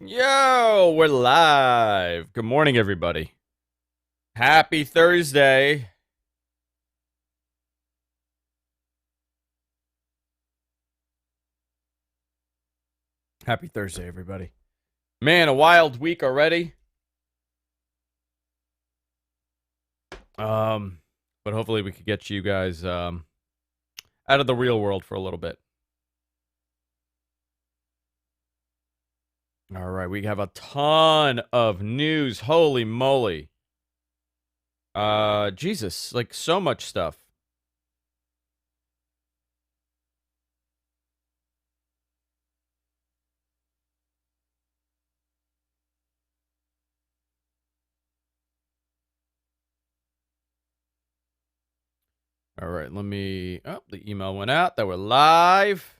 Yo, we're live. Good morning, everybody. Happy Thursday. Happy Thursday, everybody. Man, a wild week already. But hopefully we could get you guys out of the real world for a little bit. All right, we have a ton of news. Holy moly. Jesus, like so much stuff. All right, let me... Oh, the email went out that we're live.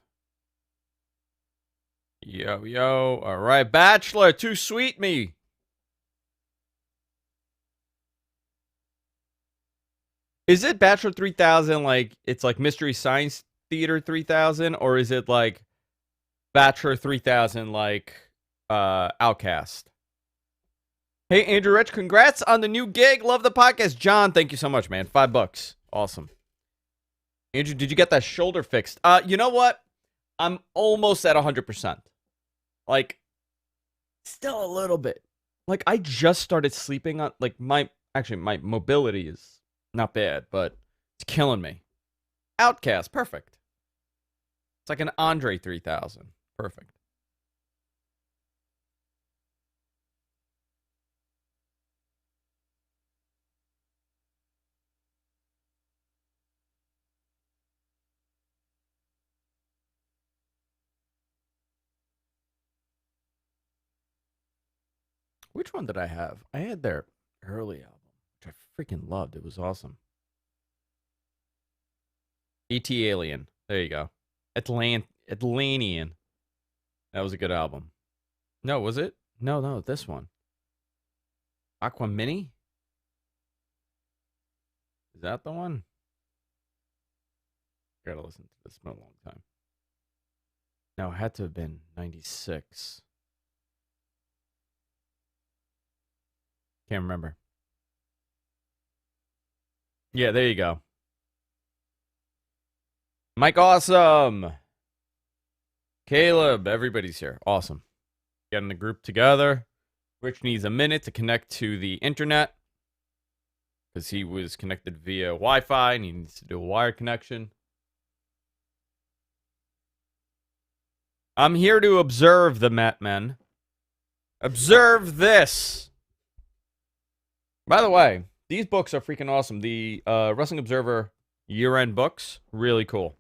Yo. All right, Bachelor, too sweet me. Is it Bachelor 3000 like it's like Mystery Science Theater 3000, or is it like Bachelor 3000 like Outcast? Hey Andrew Rich, congrats on the new gig. Love the podcast. John, thank you so much, man. $5. Awesome. Andrew, did you get that shoulder fixed? You know what? I'm almost at 100%. Like still a little bit. Like I just started sleeping on like my mobility is not bad, but it's killing me. Outcast, perfect. It's like an Andre 3000. Perfect. Which one did I have? I had their early album, which I freaking loved. It was awesome. E.T. Alien. There you go. Atlantean. That was a good album. No, was it? No, this one. Aquamini? Is that the one? Gotta listen to this for a long time. No, it had to have been 96. Can't remember. Yeah, there you go. Mike Awesome. Caleb, everybody's here. Awesome. Getting the group together. Rich needs a minute to connect to the internet because he was connected via Wi-Fi and he needs to do a wire connection. I'm here to observe the Met Men. Observe this. By the way, these books are freaking awesome. The Wrestling Observer year-end books, really cool.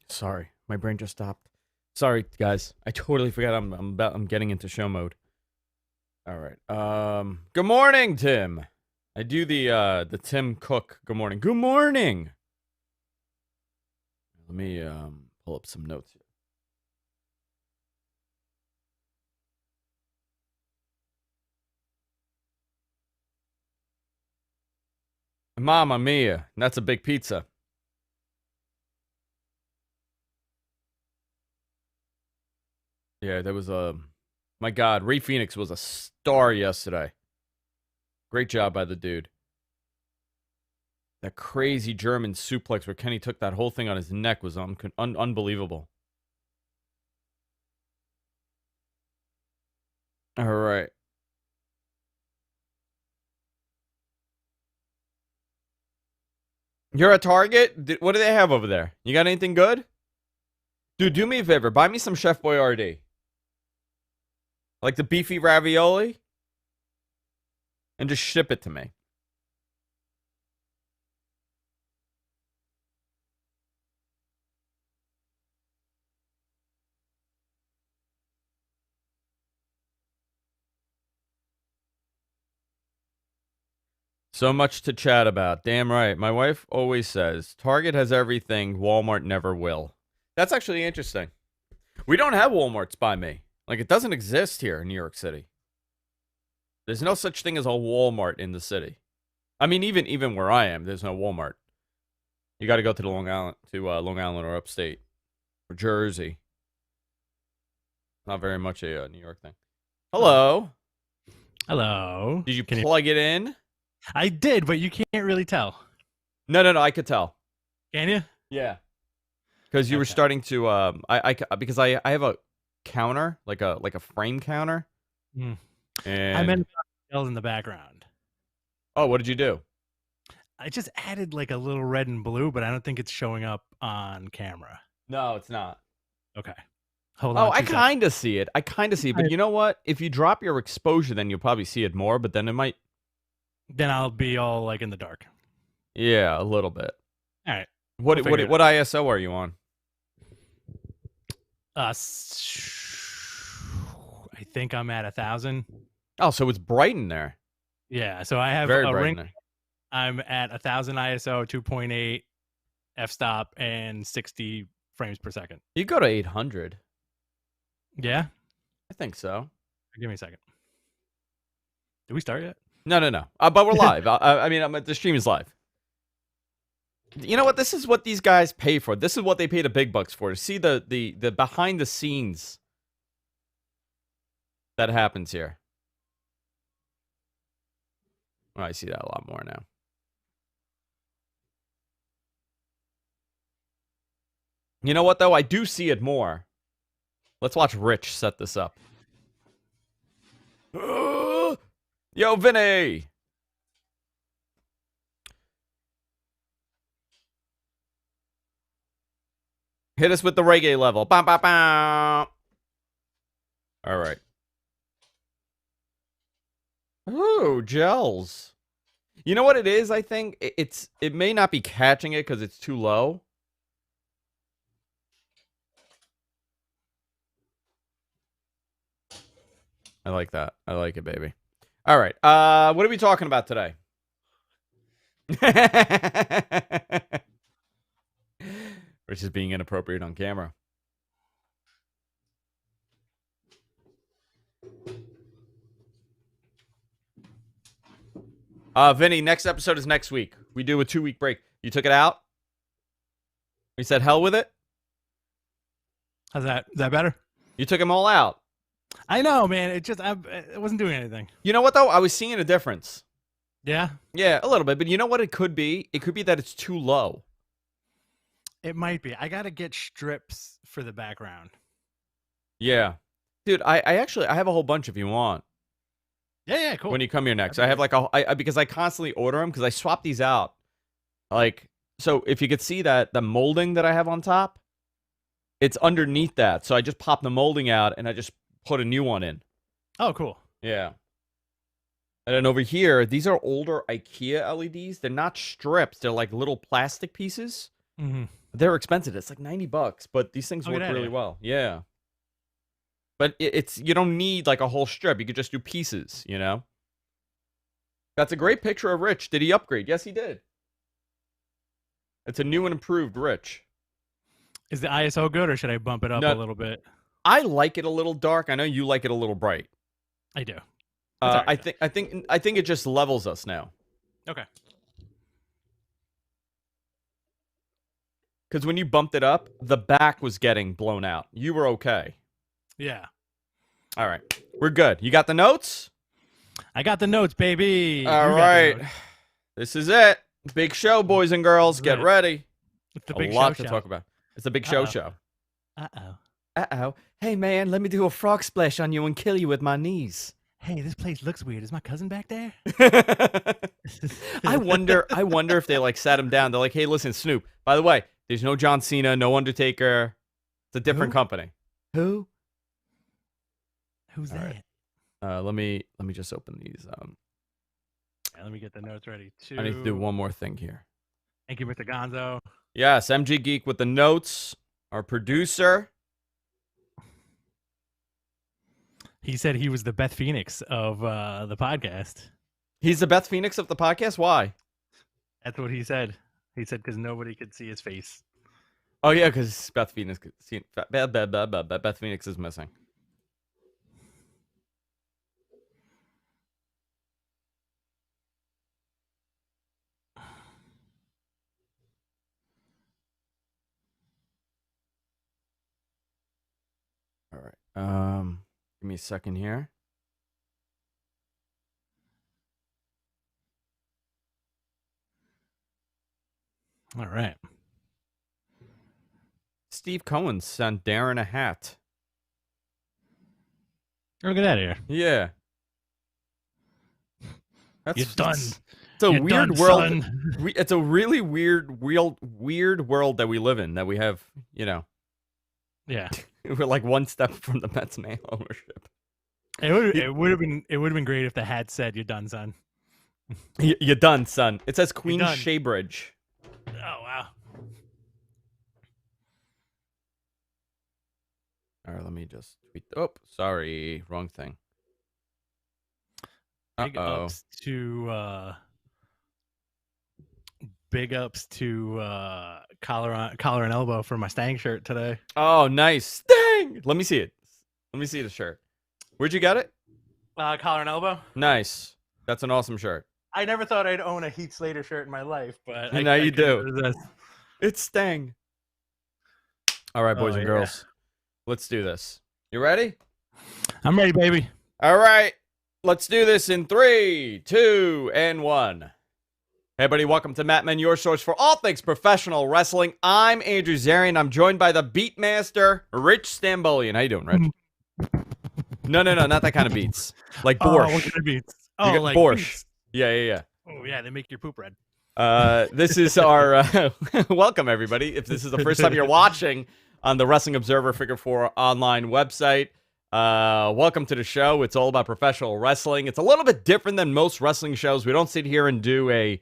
Sorry, my brain just stopped. Sorry, guys. I totally forgot I'm getting into show mode. All right. Good morning, Tim. I do the Tim Cook. Good morning. Good morning. Let me pull up some notes here. Mamma mia, that's a big pizza. Yeah, there was a... My God, Ray Phoenix was a star yesterday. Great job by the dude. That crazy German suplex where Kenny took that whole thing on his neck was unbelievable. All right. You're at Target? What do they have over there? You got anything good? Dude, do me a favor. Buy me some Chef Boyardee. Like the beefy ravioli. And just ship it to me. So much to chat about. Damn right. My wife always says, Target has everything, Walmart never will. That's actually interesting. We don't have Walmarts by me. Like, it doesn't exist here in New York City. There's no such thing as a Walmart in the city. I mean, even where I am, there's no Walmart. You got to go to the Long Island or upstate or Jersey. Not very much a New York thing. Hello. Hello. Did you plug it in? I did, but you can't really tell. No, I could tell. Can you? Yeah. Because you were starting to because I have a counter, like a frame counter. Mm. And I meant bells in the background. Oh, what did you do? I just added like a little red and blue, but I don't think it's showing up on camera. No, it's not. Okay. Hold on. Oh, I kind of see it. But you know what? If you drop your exposure, then you'll probably see it more, but then it might... Then I'll be all like in the dark. Yeah, a little bit. All right. What ISO are you on? I think I'm at 1,000. Oh, so it's bright in there. Yeah, so I have Very a bright ring. in there. I'm at 1,000 ISO, 2.8 f-stop, and 60 frames per second. You go to 800. Yeah? I think so. Give me a second. Did we start yet? No. But we're live. I mean, the stream is live. You know what? This is what these guys pay for. This is what they pay the big bucks for. To see the behind the scenes that happens here. Oh, I see that a lot more now. You know what, though? I do see it more. Let's watch Rich set this up. Yo, Vinny! Hit us with the reggae level. Bam, bam, bam. All right. Ooh, gels. You know what it is, I think? It may not be catching it because it's too low. I like that. I like it, baby. All right. What are we talking about today? Rich is being inappropriate on camera. Vinny, next episode is next week. We do a 2-week break. You took it out? We said hell with it? How's that? Is that better? You took them all out. I know, man. It wasn't doing anything. You know what, though? I was seeing a difference. Yeah? Yeah, a little bit. But you know what it could be? It could be that it's too low. It might be. I got to get strips for the background. Yeah. Dude, I actually have a whole bunch if you want. Yeah, cool. When you come here next. I have like because I constantly order them because I swap these out. Like, so if you could see that, the molding that I have on top, it's underneath that. So I just pop the molding out and I just put a new one in. Oh, cool. Yeah. And then over here, these are older IKEA LEDs. They're not strips. They're like little plastic pieces. Mm-hmm. They're expensive. It's like $90, but these things work really well. Yeah. But it's you don't need like a whole strip. You could just do pieces, you know? That's a great picture of Rich. Did he upgrade? Yes, he did. It's a new and improved Rich. Is the ISO good, or should I bump it up a little bit? I like it a little dark. I know you like it a little bright. I do. I think it just levels us now. Okay. Because when you bumped it up, the back was getting blown out. You were okay. Yeah. All right. We're good. You got the notes? I got the notes, baby. All right. This is it. Big show, boys and girls. Get ready. It's the big show. A lot to talk about. It's a big show. Uh-oh. Hey, man, let me do a frog splash on you and kill you with my knees. Hey, this place looks weird. Is my cousin back there? I wonder if they like sat him down. They're like, hey, listen, Snoop, by the way, there's no John Cena, no Undertaker. It's a different Who? company. Who? Who's All that? right. Let me just open these. Yeah, let me get the notes ready too. I need to do one more thing here. Thank you, Mr. Gonzo. Yes, MG Geek with the notes. Our producer. He said he was the Beth Phoenix of the podcast. He's the Beth Phoenix of the podcast. Why? That's what he said. He said because nobody could see his face. Oh yeah, because Beth Phoenix is missing. All right. Give me a second here. All right. Steve Cohen sent Darren a hat. Look at that here. Yeah. You're done. It's a You're weird done, world. son. It's a really weird world that we live in. That we have, Yeah. we're like one step from the Mets male ownership. It would have been great if the hat said "You're done, son." You're done, son. It says Queen done. Shaybridge. Oh wow. All right, let me just tweet. Oh, sorry, wrong thing. Big ups to collar and elbow for my Stang shirt today. Oh, nice. Dang! Let me see it. Let me see the shirt. Where'd you get it? Collar and elbow. Nice. That's an awesome shirt. I never thought I'd own a Heath Slater shirt in my life, but Now you do. resist. It's Stang. All right, boys and girls. Let's do this. You ready? I'm ready, baby. All right. Let's do this in 3, 2, and 1. Hey, everybody. Welcome to Matt Men, your source for all things professional wrestling. I'm Andrew Zarian. I'm joined by the Beatmaster, Rich Stambolian. How you doing, Rich? No, not that kind of beats. Like borscht. What kind of beats? You got Like borscht. beats. Yeah. Oh, yeah, they make your poop red. This is our welcome, everybody. If this is the first time you're watching on the Wrestling Observer Figure 4 online website, welcome to the show. It's all about professional wrestling. It's a little bit different than most wrestling shows. We don't sit here and do a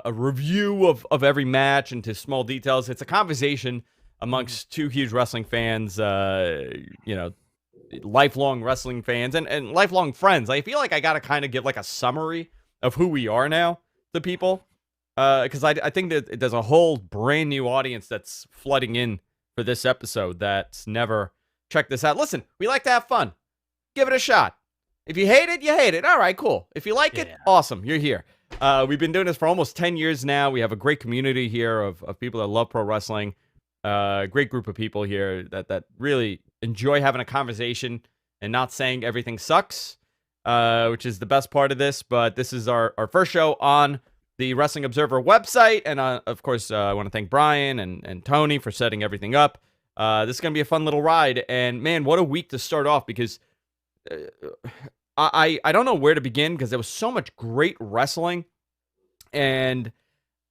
review of every match into small details. It's a conversation amongst two huge wrestling fans, lifelong wrestling fans and lifelong friends. I feel like I got to kind of give like a summary of who we are now to people. Because I think that there's a whole brand new audience that's flooding in for this episode that's never checked this out. Listen, we like to have fun. Give it a shot. If you hate it, you hate it. All right, cool. If you like it, awesome. You're here. We've been doing this for almost 10 years now. We have a great community here of people that love pro wrestling. Great group of people here that really enjoy having a conversation and not saying everything sucks, which is the best part of this. But this is our first show on the Wrestling Observer website. And of course, I want to thank Brian and Tony for setting everything up. This is going to be a fun little ride. And man, what a week to start off, because I don't know where to begin because there was so much great wrestling. And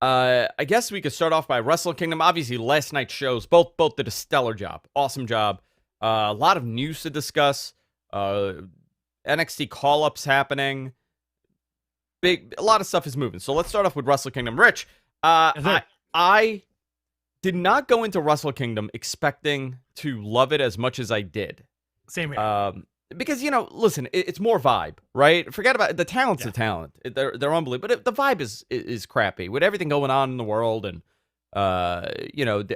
I guess we could start off by Wrestle Kingdom. Obviously, last night's shows both did a stellar job. Awesome job. A lot of news to discuss. NXT call-ups happening. A lot of stuff is moving. So let's start off with Wrestle Kingdom. Rich, I did not go into Wrestle Kingdom expecting to love it as much as I did. Same here. Because, listen, it's more vibe, right? Forget about it. The talent's the talent. They're unbelievable. But the vibe is crappy with everything going on in the world. And,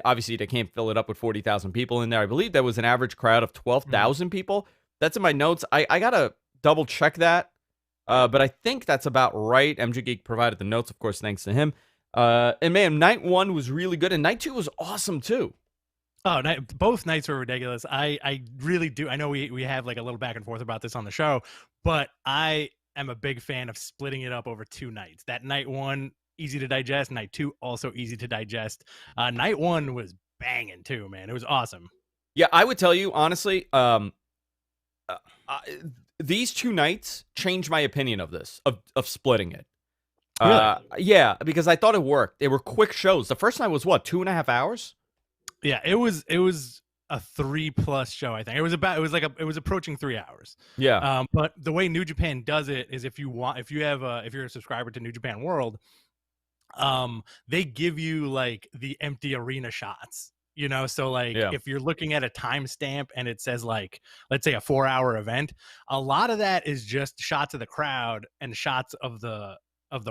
obviously they can't fill it up with 40,000 people in there. I believe there was an average crowd of 12,000 people. That's in my notes. I got to double check that. But I think that's about right. MG Geek provided the notes, of course, thanks to him. And man, night 1 was really good. And night 2 was awesome, too. Oh, both nights were ridiculous. I really do. I know we have like a little back and forth about this on the show, but I am a big fan of splitting it up over 2 nights. That night 1, easy to digest. Night 2, also easy to digest. Night 1 was banging too, man. It was awesome. Yeah, I would tell you, honestly, these 2 nights changed my opinion of this, of splitting it. Really? Yeah, because I thought it worked. They were quick shows. The first night was what, 2.5 hours? Yeah, it was a 3+ show. I think it was approaching 3 hours. Yeah. But the way New Japan does it is if you're a subscriber to New Japan World, they give you like the empty arena shots. So like Yeah. if you're looking at a timestamp and it says like, let's say a 4-hour event, a lot of that is just shots of the crowd and shots of the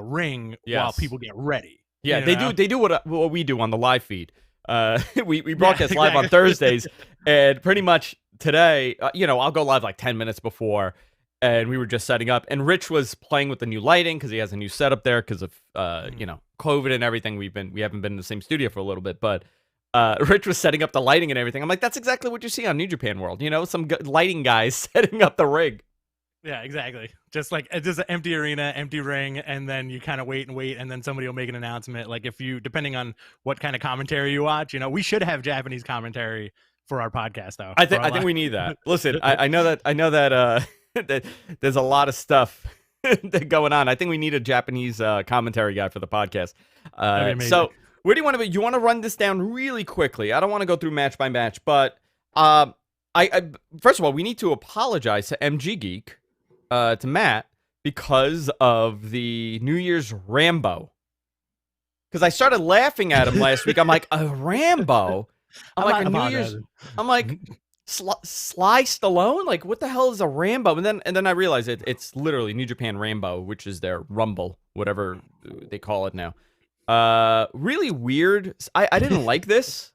ring while people get ready. Yeah, they do what we do on the live feed. We broadcast live on Thursdays, and pretty much today, I'll go live like 10 minutes before, and we were just setting up, and Rich was playing with the new lighting because he has a new setup there because of COVID and everything. We haven't been in the same studio for a little bit, but Rich was setting up the lighting and everything. I'm like, that's exactly what you see on New Japan World. Some lighting guys setting up the rig. Yeah, exactly. Just like just an empty arena, empty ring, and then you kind of wait, and then somebody will make an announcement. Like depending on what kind of commentary you watch, we should have Japanese commentary for our podcast, though. I think we need that. Listen, I know that that there's a lot of stuff going on. I think we need a Japanese commentary guy for the podcast. So where do you want to be? You want to run this down really quickly? I don't want to go through match by match, but I first of all, we need to apologize to MG Geek. To Matt because of the New Year's Rambo. Because I started laughing at him last week. I'm like, a Rambo? I'm like, a New Year's. I'm like, Sly Stallone? Like, what the hell is a Rambo? And then I realized it's literally New Japan Rambo, which is their Rumble, whatever they call it now. Really weird. I didn't like this.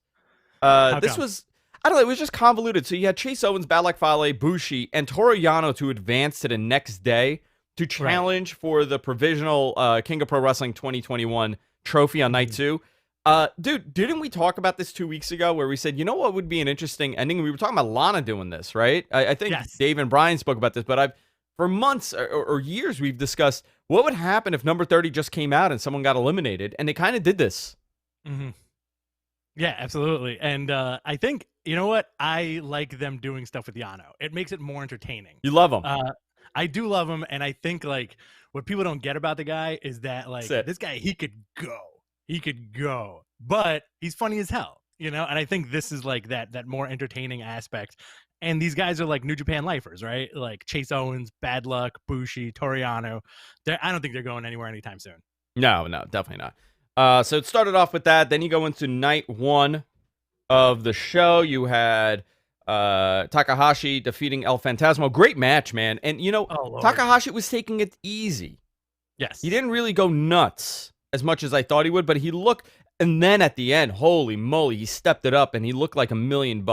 This was. I don't know, it was just convoluted. So you had Chase Owens, Bad Luck Fale, Bushi, and Toru Yano to advance to the next day to challenge for the provisional King of Pro Wrestling 2021 trophy on night 2. Dude, didn't we talk about this 2 weeks ago where we said, you know what would be an interesting ending? We were talking about Lana doing this, right? I think Dave and Brian spoke about this, but for months or years we've discussed what would happen if number 30 just came out and someone got eliminated, and they kind of did this. Mm-hmm. Yeah, absolutely. And I think, you know what? I like them doing stuff with Yano. It makes it more entertaining. You love him. I do love him. And I think like what people don't get about the guy is that like this guy, he could go, but he's funny as hell, and I think this is like that more entertaining aspect. And these guys are like New Japan lifers, right? Like Chase Owens, Bad Luck, Bushi, Toru Yano. I don't think they're going anywhere anytime soon. No, definitely not. So it started off with that. Then you go into night 1 of the show. You had Takahashi defeating El Fantasma. Great match, man. And, Takahashi was taking it easy. Yes. He didn't really go nuts as much as I thought he would, but he looked, and then at the end, holy moly, he stepped it up, and he looked like $1 million.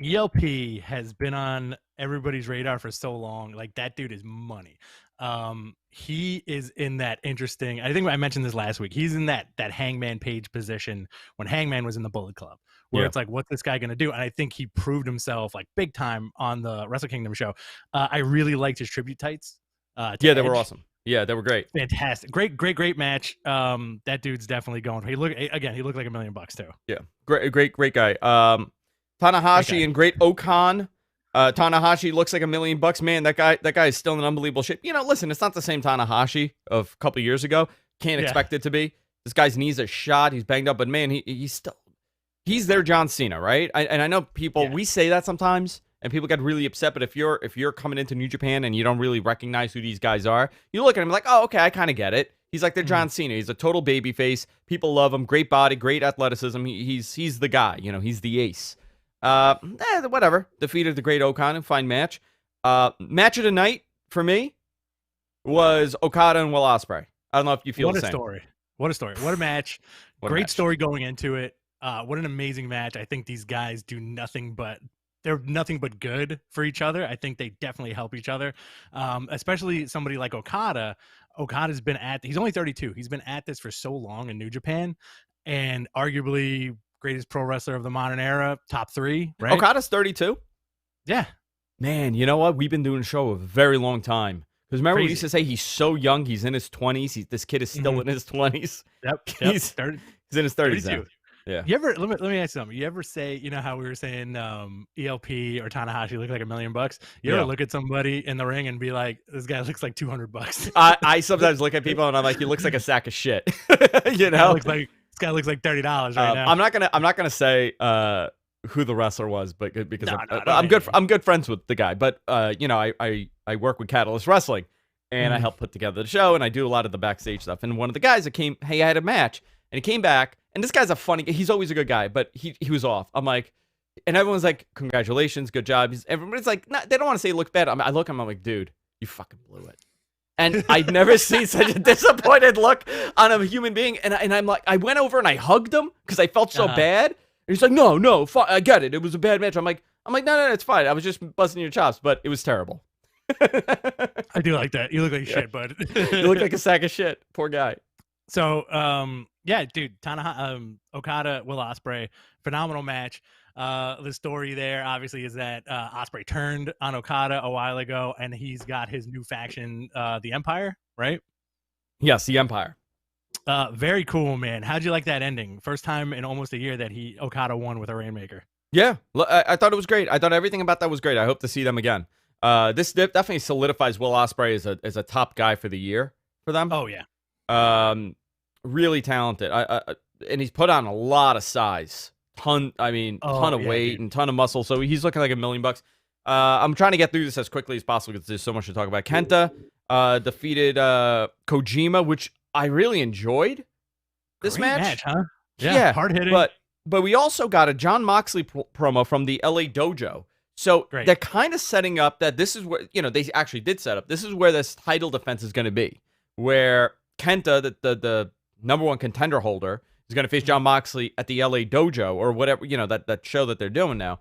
ELP has been on everybody's radar for so long. Like, that dude is money. He is in that interesting, I think I mentioned this last week, he's in that Hangman Page position when Hangman was in the Bullet Club, where it's like, what's this guy gonna do? And I think he proved himself like big time on the Wrestle Kingdom show. I really liked his tribute tights. They were awesome. Yeah, they were great. Fantastic. Great match. That dude's definitely going. He looked like $1 million too. Yeah. Great guy. Tanahashi and Great Okan. Tanahashi looks like $1 million. Man, that guy is still in unbelievable shape. Listen, it's not the same Tanahashi of a couple years ago. Can't expect it to be. This guy's knees are shot. He's banged up, but man, he's their John Cena, right? I know people, we say that sometimes, and people get really upset, but if you're coming into New Japan and you don't really recognize who these guys are, you look at him like, oh, okay, I kind of get it. He's like their John Cena. He's a total babyface. People love him. Great body, great athleticism. He's the guy. He's the ace. Whatever. Defeated the Great Okan. Fine match. Match of the night for me was Okada and Will Ospreay. I don't know if you feel the same. What a story. What a match. Great story going into it. What an amazing match. I think these guys do nothing but good for each other. I think they definitely help each other. Especially somebody like Okada. Okada's been he's only 32. He's been at this for so long in New Japan, and arguably greatest pro wrestler of the modern era, top 3, right? Okada's 32? Yeah. Man, you know what? We've been doing a show a very long time. Because remember, we used to say he's so young, he's in his 20s. This kid is still in his 20s. Yep. He's in his 30s now. Yeah. You ever, let me ask you something. You ever say, how we were saying ELP or Tanahashi look like $1 million? You ever look at somebody in the ring and be like, this guy looks like $200? I sometimes look at people and I'm like, he looks like a sack of shit. Looks like This guy looks like $30 right now. I'm not gonna say who the wrestler was, but because No, I'm good friends with the guy. But you know, I work with Catalyst Wrestling, and I help put together the show, and I do a lot of the backstage stuff. And one of the guys that came, hey, I had a match, and he came back, and this guy's a funny. He's always a good guy, but he was off. I'm like, and everyone's like, congratulations, good job. Everybody's like, nah, they don't want to say look bad. I look at him, I'm like, dude, you fucking blew it. And I'd never seen such a disappointed look on a human being. And I'm like, I went over and I hugged him because I felt so bad. And he's like, no, I get it. It was a bad match. I'm like, no, it's fine. I was just busting your chops, but it was terrible. I do like that. You look like shit, bud. You look like a sack of shit. Poor guy. So, yeah, dude, Okada, Will Ospreay, phenomenal match. The story there obviously is that Ospreay turned on Okada a while ago, and he's got his new faction, the Empire, right? Yes, the Empire. Very cool, man. How'd you like that ending? First time in almost a year that Okada won with a Rainmaker. Yeah, I thought it was great. I thought everything about that was great. I hope to see them again. This definitely solidifies Will Ospreay as a top guy for the year for them. Oh yeah. Really talented. And he's put on a lot of size. Ton of weight, dude, and ton of muscle. So he's looking like $1 million. I'm trying to get through this as quickly as possible because there's so much to talk about. Kenta defeated Kojima, which I really enjoyed. This Great match, huh? Yeah, hard hitting. But we also got a Jon Moxley promo from the LA Dojo. So they're kind of setting up that this is where, they actually did set up. This is where this title defense is going to be, where Kenta, the number one contender holder, is going to face Jon Moxley at the LA Dojo or whatever, that show that they're doing now.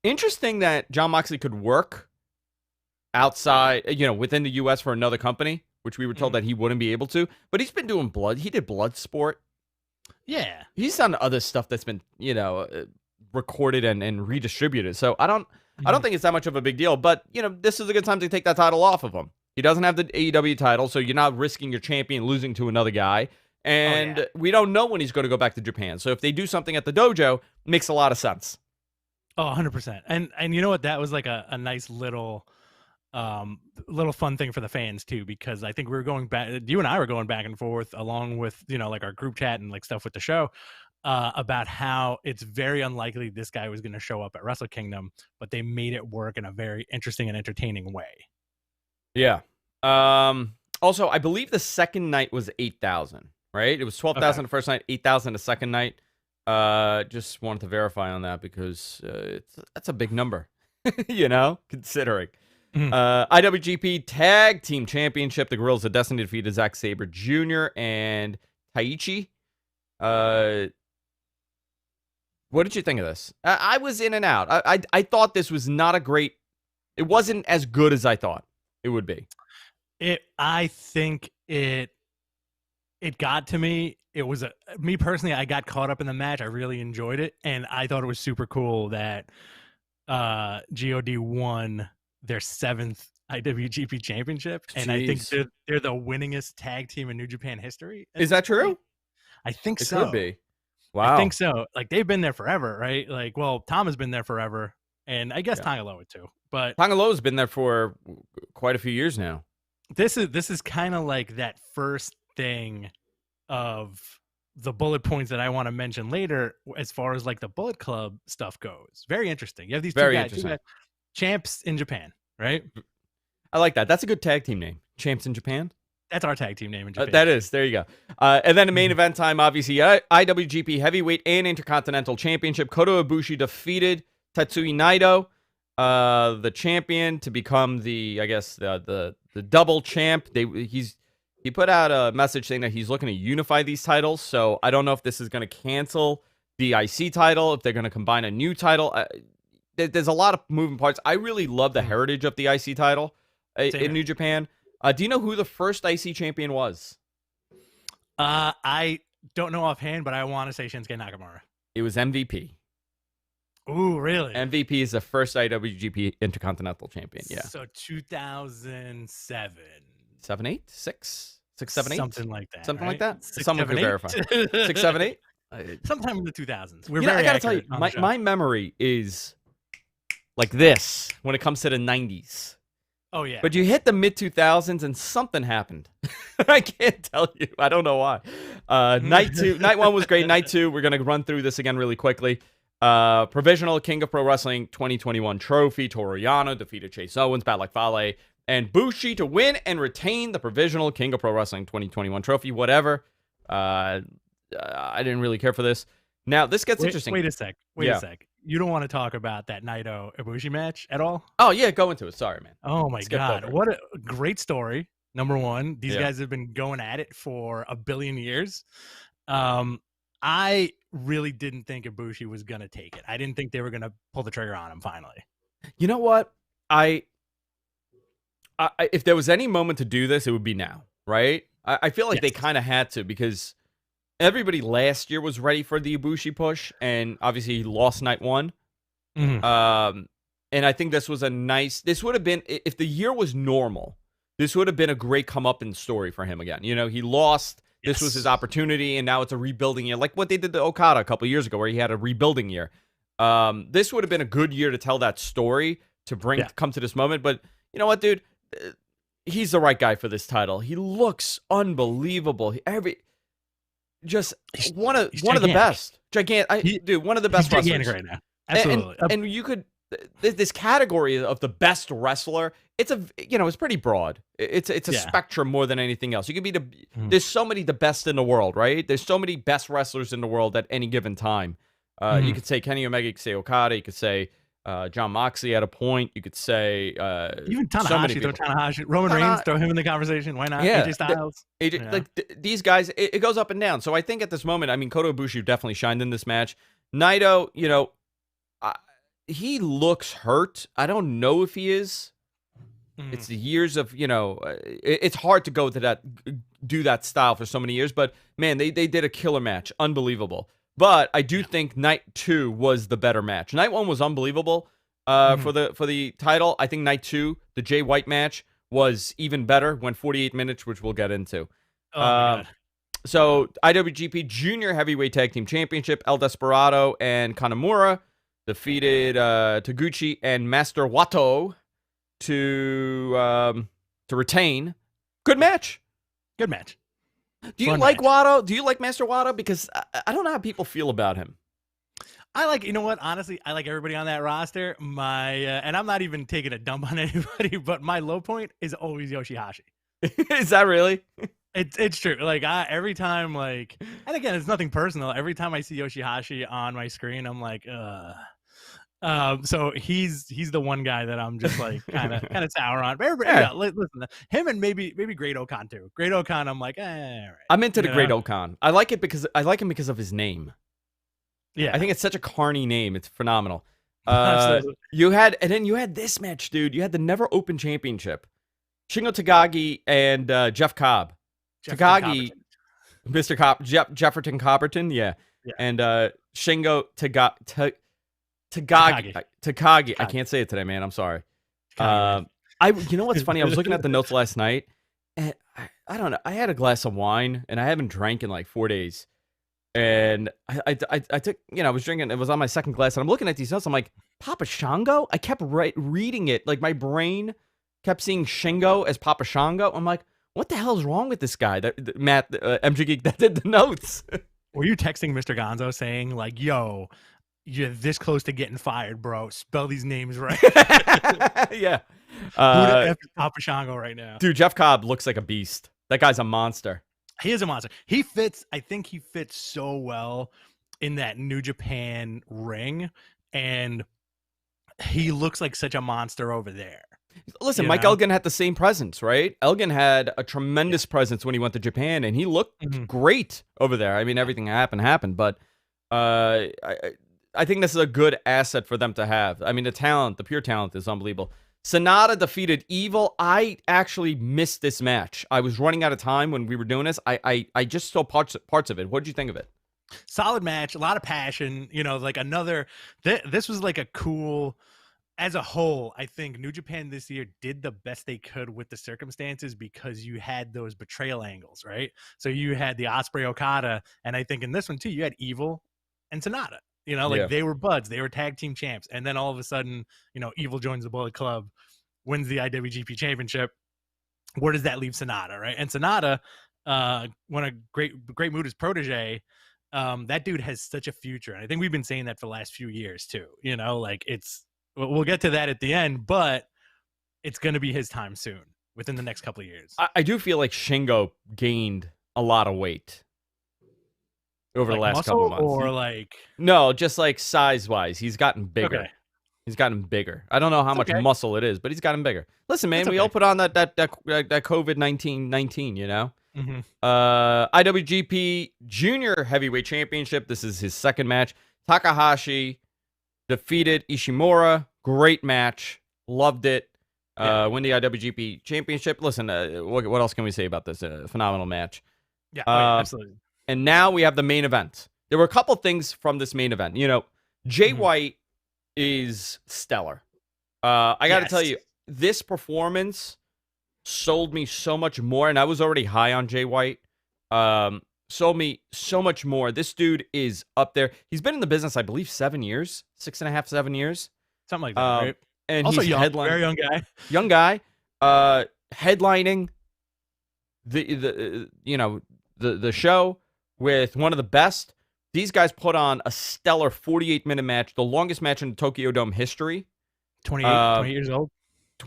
Interesting that Jon Moxley could work outside, within the U.S. for another company, which we were told that he wouldn't be able to. But he's been doing He did Bloodsport. Yeah. He's done other stuff that's been, recorded and redistributed. So I don't think it's that much of a big deal. But, this is a good time to take that title off of him. He doesn't have the AEW title, so you're not risking your champion losing to another guy. And we don't know when he's going to go back to Japan. So if they do something at the dojo, it makes a lot of sense. Oh, 100%. And you know what? That was like a nice little fun thing for the fans too, because I think we were going back, you and I were going back and forth along with, like our group chat and like stuff with the show about how it's very unlikely this guy was going to show up at Wrestle Kingdom, but they made it work in a very interesting and entertaining way. Yeah. Also, I believe the second night was 8,000. Right? It was 12,000 the first night, 8,000 the second night. Just wanted to verify on that because that's a big number, considering. IWGP Tag Team Championship. The Guerrillas of Destiny defeated Zack Sabre Jr. and Taichi. What did you think of this? I was in and out. I thought this was not a great. It wasn't as good as I thought it would be. I think it got to me. It was me personally, I got caught up in the match. I really enjoyed it. And I thought it was super cool that GOD won their 7th IWGP championship. And I think they're the winningest tag team in New Japan history. Is that true? I think it so. Could be. Wow. I think so. Like they've been there forever, right? Like, well, Tom has been there forever. And I guess Tonga Loa too. But Tonga Loa's been there for quite a few years now. This is kind of like that first thing of the bullet points that I want to mention later as far as like the Bullet Club stuff goes. Very interesting. You have these two guys, champs in Japan, right? I like that. That's a good tag team name. Champs in Japan. That's our tag team name in Japan. That is. There you go. And then the main event time, obviously, IWGP Heavyweight and Intercontinental Championship. Kota Ibushi defeated Tetsuya Naito, the champion, to become the double champ. He put out a message saying that he's looking to unify these titles. So I don't know if this is going to cancel the IC title, if they're going to combine a new title. There's a lot of moving parts. I really love the heritage of the IC title in New Japan. Do you know who the first IC champion was? I don't know offhand, but I want to say Shinsuke Nakamura. It was MVP. Ooh, really? MVP is the first IWGP Intercontinental Champion. Yeah. So 2007. 7, 8, 6, 7, 8? Something like that. Something right? like that? 6, Someone 7, could verify. 6, 7, 8? Sometime in the 2000s. I gotta tell you, my memory is like this when it comes to the 90s. Oh yeah. But you hit the mid 2000s and something happened. I can't tell you. I don't know why. Night one was great. Night two, we're going to run through this again really quickly. Provisional King of Pro Wrestling 2021 trophy. Toru Yano defeated Chase Owens, Bad Luck Fale, and Bushi to win and retain the Provisional King of Pro Wrestling 2021 trophy. Whatever. I didn't really care for this. Now, this gets interesting. Wait a sec. Wait a sec. You don't want to talk about that Naito Ibushi match at all? Oh, yeah, go into it. Sorry, man. Oh, my God. What a great story. Number one, these guys have been going at it for a billion years. I really didn't think Ibushi was going to take it. I didn't think they were going to pull the trigger on him finally. You know what? I if there was any moment to do this, it would be now, right? I feel like they kind of had to, because everybody last year was ready for the Ibushi push, and obviously he lost night one. Mm-hmm. And I think this was this would have been, if the year was normal, this would have been a great come-up-in story for him again. You know, he lost, this was his opportunity, and now it's a rebuilding year, like what they did to Okada a couple years ago, where he had a rebuilding year. This would have been a good year to tell that story, to come to this moment. But you know what, dude? He's the right guy for this title. He looks unbelievable. He's one of the best. Dude, one of the best wrestlers. Gigantic right now. Absolutely. And you could, this category of the best wrestler, it's pretty broad. It's a spectrum more than anything else. You could be there's so many the best in the world, right? There's so many best wrestlers in the world at any given time. You could say Kenny Omega, you could say Okada, you could say John Moxley at a point. You could say even Tanahashi, Roman Reigns, throw him in the conversation. Why not? AJ Styles. These guys, it goes up and down. So I think at this moment, I mean, Kota Ibushi definitely shined in this match. Naito, he looks hurt. I don't know if he is. It's the years of, it's hard to go to do that style for so many years. But man, they did a killer match, unbelievable. But I do think night two was the better match. Night one was unbelievable for the title. I think night two, the Jay White match, was even better. Went 48 minutes, which we'll get into. Oh my God. So IWGP Junior Heavyweight Tag Team Championship, El Desperado and Kanemaru defeated Taguchi and Master Wato to retain. Good match. Good match. Do you like Wato? Do you like Master Wato? Because I don't know how people feel about him. I like, you know what? Honestly, I like everybody on that roster. And I'm not even taking a dump on anybody, but my low point is always Yoshihashi. Is that really? It's true. Like every time, and again, it's nothing personal. Every time I see Yoshihashi on my screen, I'm like, so he's the one guy that I'm just like kind of sour on. But listen, him and maybe Great Okan too. Great Okan, I'm like, all right. I'm into the Great Okan. I like him because of his name. Yeah, I think it's such a carny name. It's phenomenal. You had this match, dude. You had the Never Open Championship. Shingo Takagi and Jeff Cobb. Takagi, Mr. Jefferton Copperton, yeah. And Shingo Takagi. I can't say it today, man. I'm sorry. You know what's funny? I was looking at the notes last night, and I don't know. I had a glass of wine, and I haven't drank in like 4 days. And I took, I was drinking. It was on my second glass, and I'm looking at these notes. I'm like, Papa Shango? I kept reading it. Like my brain kept seeing Shingo as Papa Shango. I'm like, what the hell is wrong with this guy? Matt, MG Geek, that did the notes. Were you texting Mr. Gonzo saying like, yo, you're this close to getting fired, bro. Spell these names right. Yeah. Who the F is Papa Shango right now? Dude, Jeff Cobb looks like a beast. That guy's a monster. He is a monster. I think he fits so well in that New Japan ring, and he looks like such a monster over there. Listen, Mike Elgin had the same presence, right? Elgin had a tremendous presence when he went to Japan, and he looked great over there. I mean, everything happened, but I think this is a good asset for them to have. I mean, the pure talent is unbelievable. Sonata defeated Evil. I actually missed this match. I was running out of time when we were doing this. I just saw parts of it. What did you think of it? Solid match, a lot of passion. Like another. This was like a cool. As a whole, I think New Japan this year did the best they could with the circumstances, because you had those betrayal angles, right? So you had the Ospreay Okada, and I think in this one too, you had Evil and Sonata. They were buds, they were tag team champs, and then all of a sudden, Evil joins the Bullet Club, wins the IWGP Championship. Where does that leave Sonata, right? And Sonata, when a great mood is protege, that dude has such a future. And I think we've been saying that for the last few years too. You know, like we'll get to that at the end, but it's going to be his time soon, within the next couple of years. I do feel like Shingo gained a lot of weight over the last couple of months. Or no, just like size-wise, he's gotten bigger. Okay. He's gotten bigger. I don't know how much muscle it is, but he's gotten bigger. Listen, man, we all put on that COVID-19, you know? Mm-hmm. IWGP Junior Heavyweight Championship. This is his second match. Takahashi defeated Ishimura. Great match. Loved it. Win the IWGP Championship. Listen, what else can we say about this? Phenomenal match. Yeah, absolutely. And now we have the main event. There were a couple things from this main event. You know, Jay White is stellar. I got to tell you, this performance sold me so much more, and I was already high on Jay White. Sold me so much more. This dude is up there. He's been in the business, I believe, 7 years, 6.5, 7 years, something like that. Right? And also he's very young guy. Young guy, headlining the show with one of the best. These guys put on a stellar 48-minute match, the longest match in the Tokyo Dome history. 28 years old.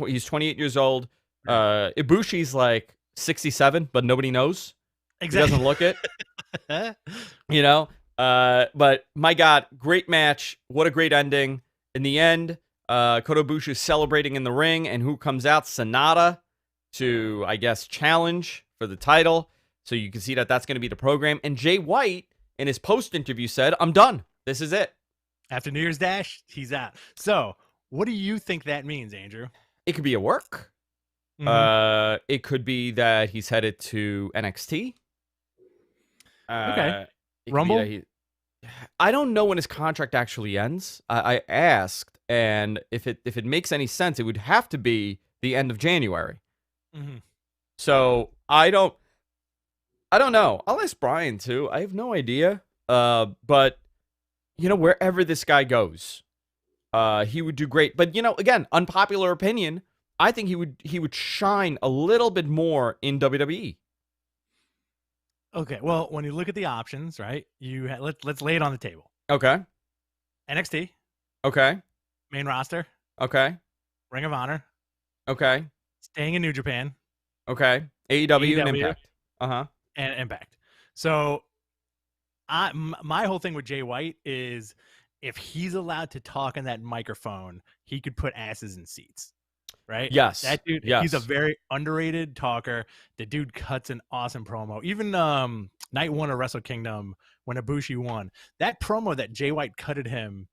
He's 28 years old. Ibushi's like 67, but nobody knows. Exactly. He doesn't look it. You know? But my God, great match. What a great ending. In the end, Kota Ibushi is celebrating in the ring, and who comes out? Sonata to, I guess, challenge for the title. So you can see that that's going to be the program. And Jay White, in his post-interview, said, I'm done. This is it. After New Year's Dash, he's out. So what do you think that means, Andrew? It could be a work. Mm-hmm. It could be that he's headed to NXT. Okay. Rumble? I don't know when his contract actually ends. I asked, and if it makes any sense, it would have to be the end of January. Mm-hmm. So I don't know. I'll ask Brian too. I have no idea. But you know, wherever this guy goes, he would do great. But you know, again, unpopular opinion. I think he would shine a little bit more in WWE. Okay, well, when you look at the options, right? Let's lay it on the table. Okay. NXT. Okay. Main roster. Okay. Ring of Honor. Okay. Staying in New Japan. Okay. AEW and Impact. And Impact. So, my whole thing with Jay White is, if he's allowed to talk in that microphone, he could put asses in seats. Right? Yes. That dude, he's a very underrated talker. The dude cuts an awesome promo. Even night one of Wrestle Kingdom, when Ibushi won, that promo that Jay White cutted him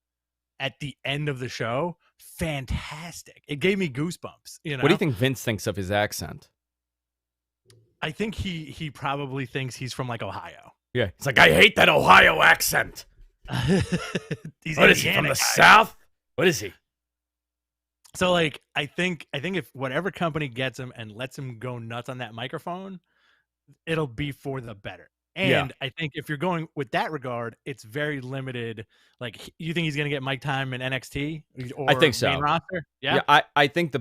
at the end of the show, fantastic. It gave me goosebumps. You know? What do you think Vince thinks of his accent? I think he probably thinks he's from like Ohio. Yeah. He's like, I hate that Ohio accent. What is he, from the South? What is he? So, like, I think if whatever company gets him and lets him go nuts on that microphone, it'll be for the better. And I think if you're going with that regard, it's very limited. Like, you think he's going to get mic time in NXT? Or I think so. Main roster? Yeah. I think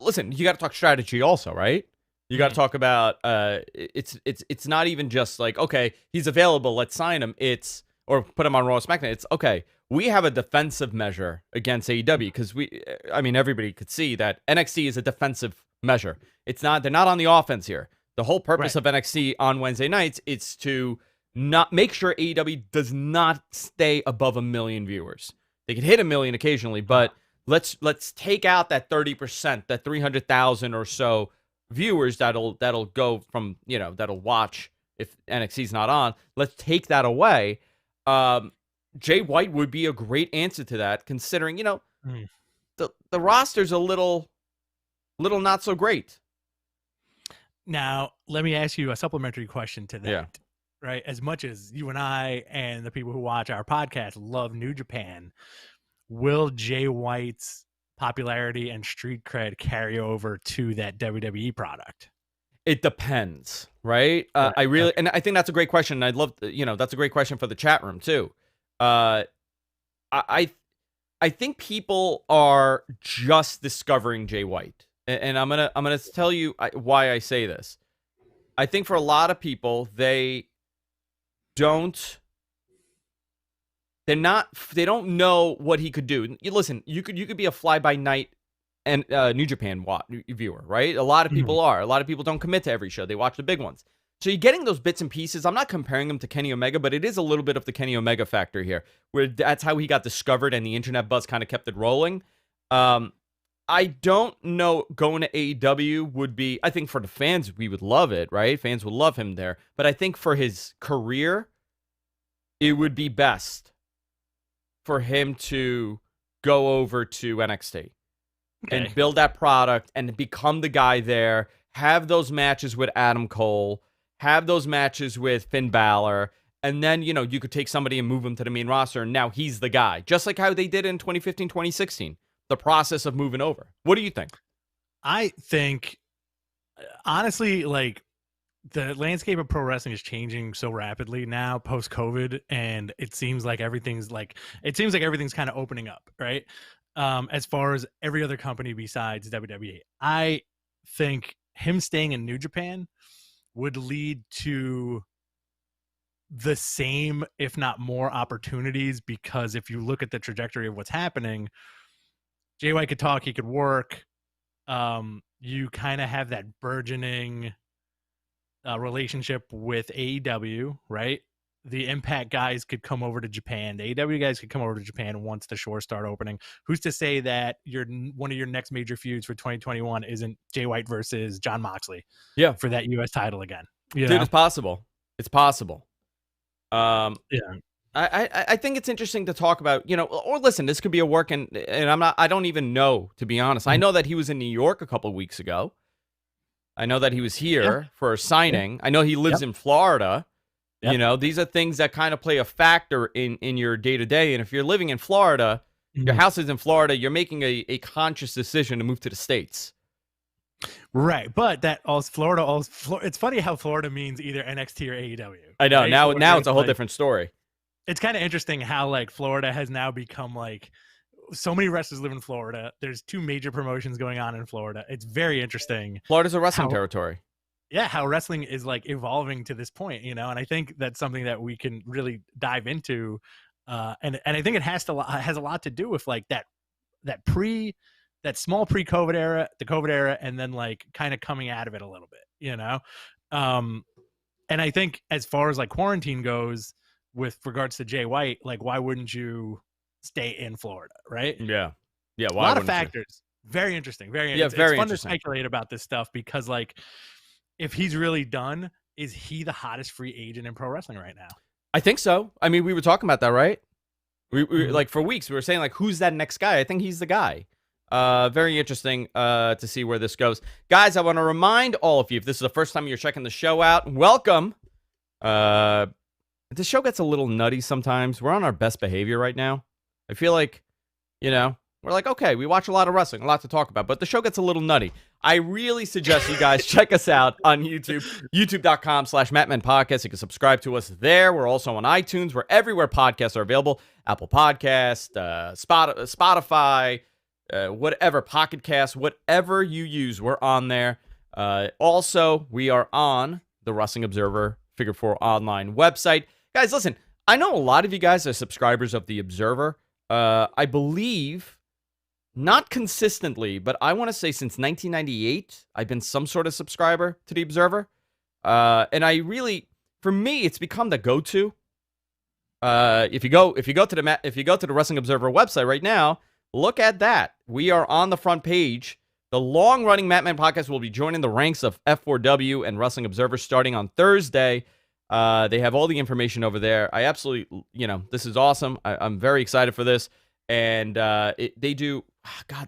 listen, you got to talk strategy also, right? You got to talk about, it's not even just like, okay, he's available, let's sign him. Or put him on Raw or SmackDown. It's, okay, we have a defensive measure against AEW because everybody could see that NXT is a defensive measure. They're not on the offense here. The whole purpose of NXT on Wednesday nights is to not make sure AEW does not stay above 1 million viewers. They can hit 1 million occasionally, but let's take out that 30%, that 300,000 or so viewers that'll go from, that'll watch if NXT's not on. Let's take that away. Jay White would be a great answer to that, considering, the roster's a little not so great. Now, let me ask you a supplementary question to that. Yeah. Right? As much as you and I and the people who watch our podcast love New Japan, will Jay White's popularity and street cred carry over to that WWE product? It depends, right? I really, and I think that's a great question. And I'd love, that's a great question for the chat room too. I think people are just discovering Jay White. and I'm gonna tell you why I say this. I think for a lot of people, they don't know what he could do. Listen, you could be a fly by night and New Japan viewer, right? A lot of people are. A lot of people don't commit to every show. They watch the big ones. So you're getting those bits and pieces. I'm not comparing him to Kenny Omega, but it is a little bit of the Kenny Omega factor here, where that's how he got discovered and the internet buzz kind of kept it rolling. I don't know, going to AEW would be, I think for the fans, we would love it, right? Fans would love him there. But I think for his career, it would be best for him to go over to NXT and build that product and become the guy there, have those matches with Adam Cole, have those matches with Finn Balor, and then, you could take somebody and move him to the main roster, and now he's the guy. Just like how they did in 2015, 2016. The process of moving over. What do you think? I think, honestly, like, the landscape of pro wrestling is changing so rapidly now post-COVID, and it seems like everything's kind of opening up, right? As far as every other company besides WWE. I think him staying in New Japan would lead to the same, if not more, opportunities, because if you look at the trajectory of what's happening, Jay White could talk, he could work. You kind of have that burgeoning relationship with AEW, right? The Impact guys could come over to Japan. The AEW guys could come over to Japan once the shores start opening. Who's to say that one of your next major feuds for 2021 isn't Jay White versus Jon Moxley? Yeah, for that U.S. title again. Dude, it's possible. It's possible. Yeah. I think it's interesting to talk about, or listen, this could be a work, and I don't even know, to be honest. I know that he was in New York a couple of weeks ago. I know that he was here for a signing. I know he lives in Florida. Yep. These are things that kind of play a factor in your day-to-day. And if you're living in Florida, your house is in Florida, you're making a conscious decision to move to the States. Right, but Florida, it's funny how Florida means either NXT or AEW. I know, right? now it's a whole different story. It's kind of interesting how, like, Florida has now become, like, so many wrestlers live in Florida. There's 2 major promotions going on in Florida. It's very interesting. Florida's a wrestling territory. Yeah, how wrestling is, like, evolving to this point, and I think that's something that we can really dive into. And I think it has a lot to do with, like, that small pre-COVID era, the COVID era, and then, like, kind of coming out of it a little bit, And I think as far as, like, quarantine goes, with regards to Jay White, like, why wouldn't you stay in Florida, right? Yeah. Why a lot of factors. Very interesting. It's fun to speculate about this stuff because, like, if he's really done, is he the hottest free agent in pro wrestling right now? I think so. I mean, we were talking about that, right? We like, for weeks, we were saying, like, who's that next guy? I think he's the guy. Very interesting to see where this goes. Guys, I want to remind all of you, if this is the first time you're checking the show out, welcome. The show gets a little nutty sometimes. We're on our best behavior right now. I feel like, we're like, okay, we watch a lot of wrestling, a lot to talk about, but the show gets a little nutty. I really suggest you guys check us out on YouTube, youtube.com/MattMen Podcast. You can subscribe to us there. We're also on iTunes. We're everywhere podcasts are available. Apple Podcast, Spotify, whatever, Pocket Cast, whatever you use, we're on there. Also, we are on the Wrestling Observer Figure 4 online website. Guys, listen, I know a lot of you guys are subscribers of the Observer. I believe, not consistently, but I want to say since 1998, I've been some sort of subscriber to the Observer. And I really, for me, it's become the go-to. If you go to the Wrestling Observer website right now, look at that. We are on the front page. The long-running Mattman podcast will be joining the ranks of F4W and Wrestling Observer starting on Thursday. They have all the information over there. I absolutely, this is awesome. I'm very excited for this. And they do,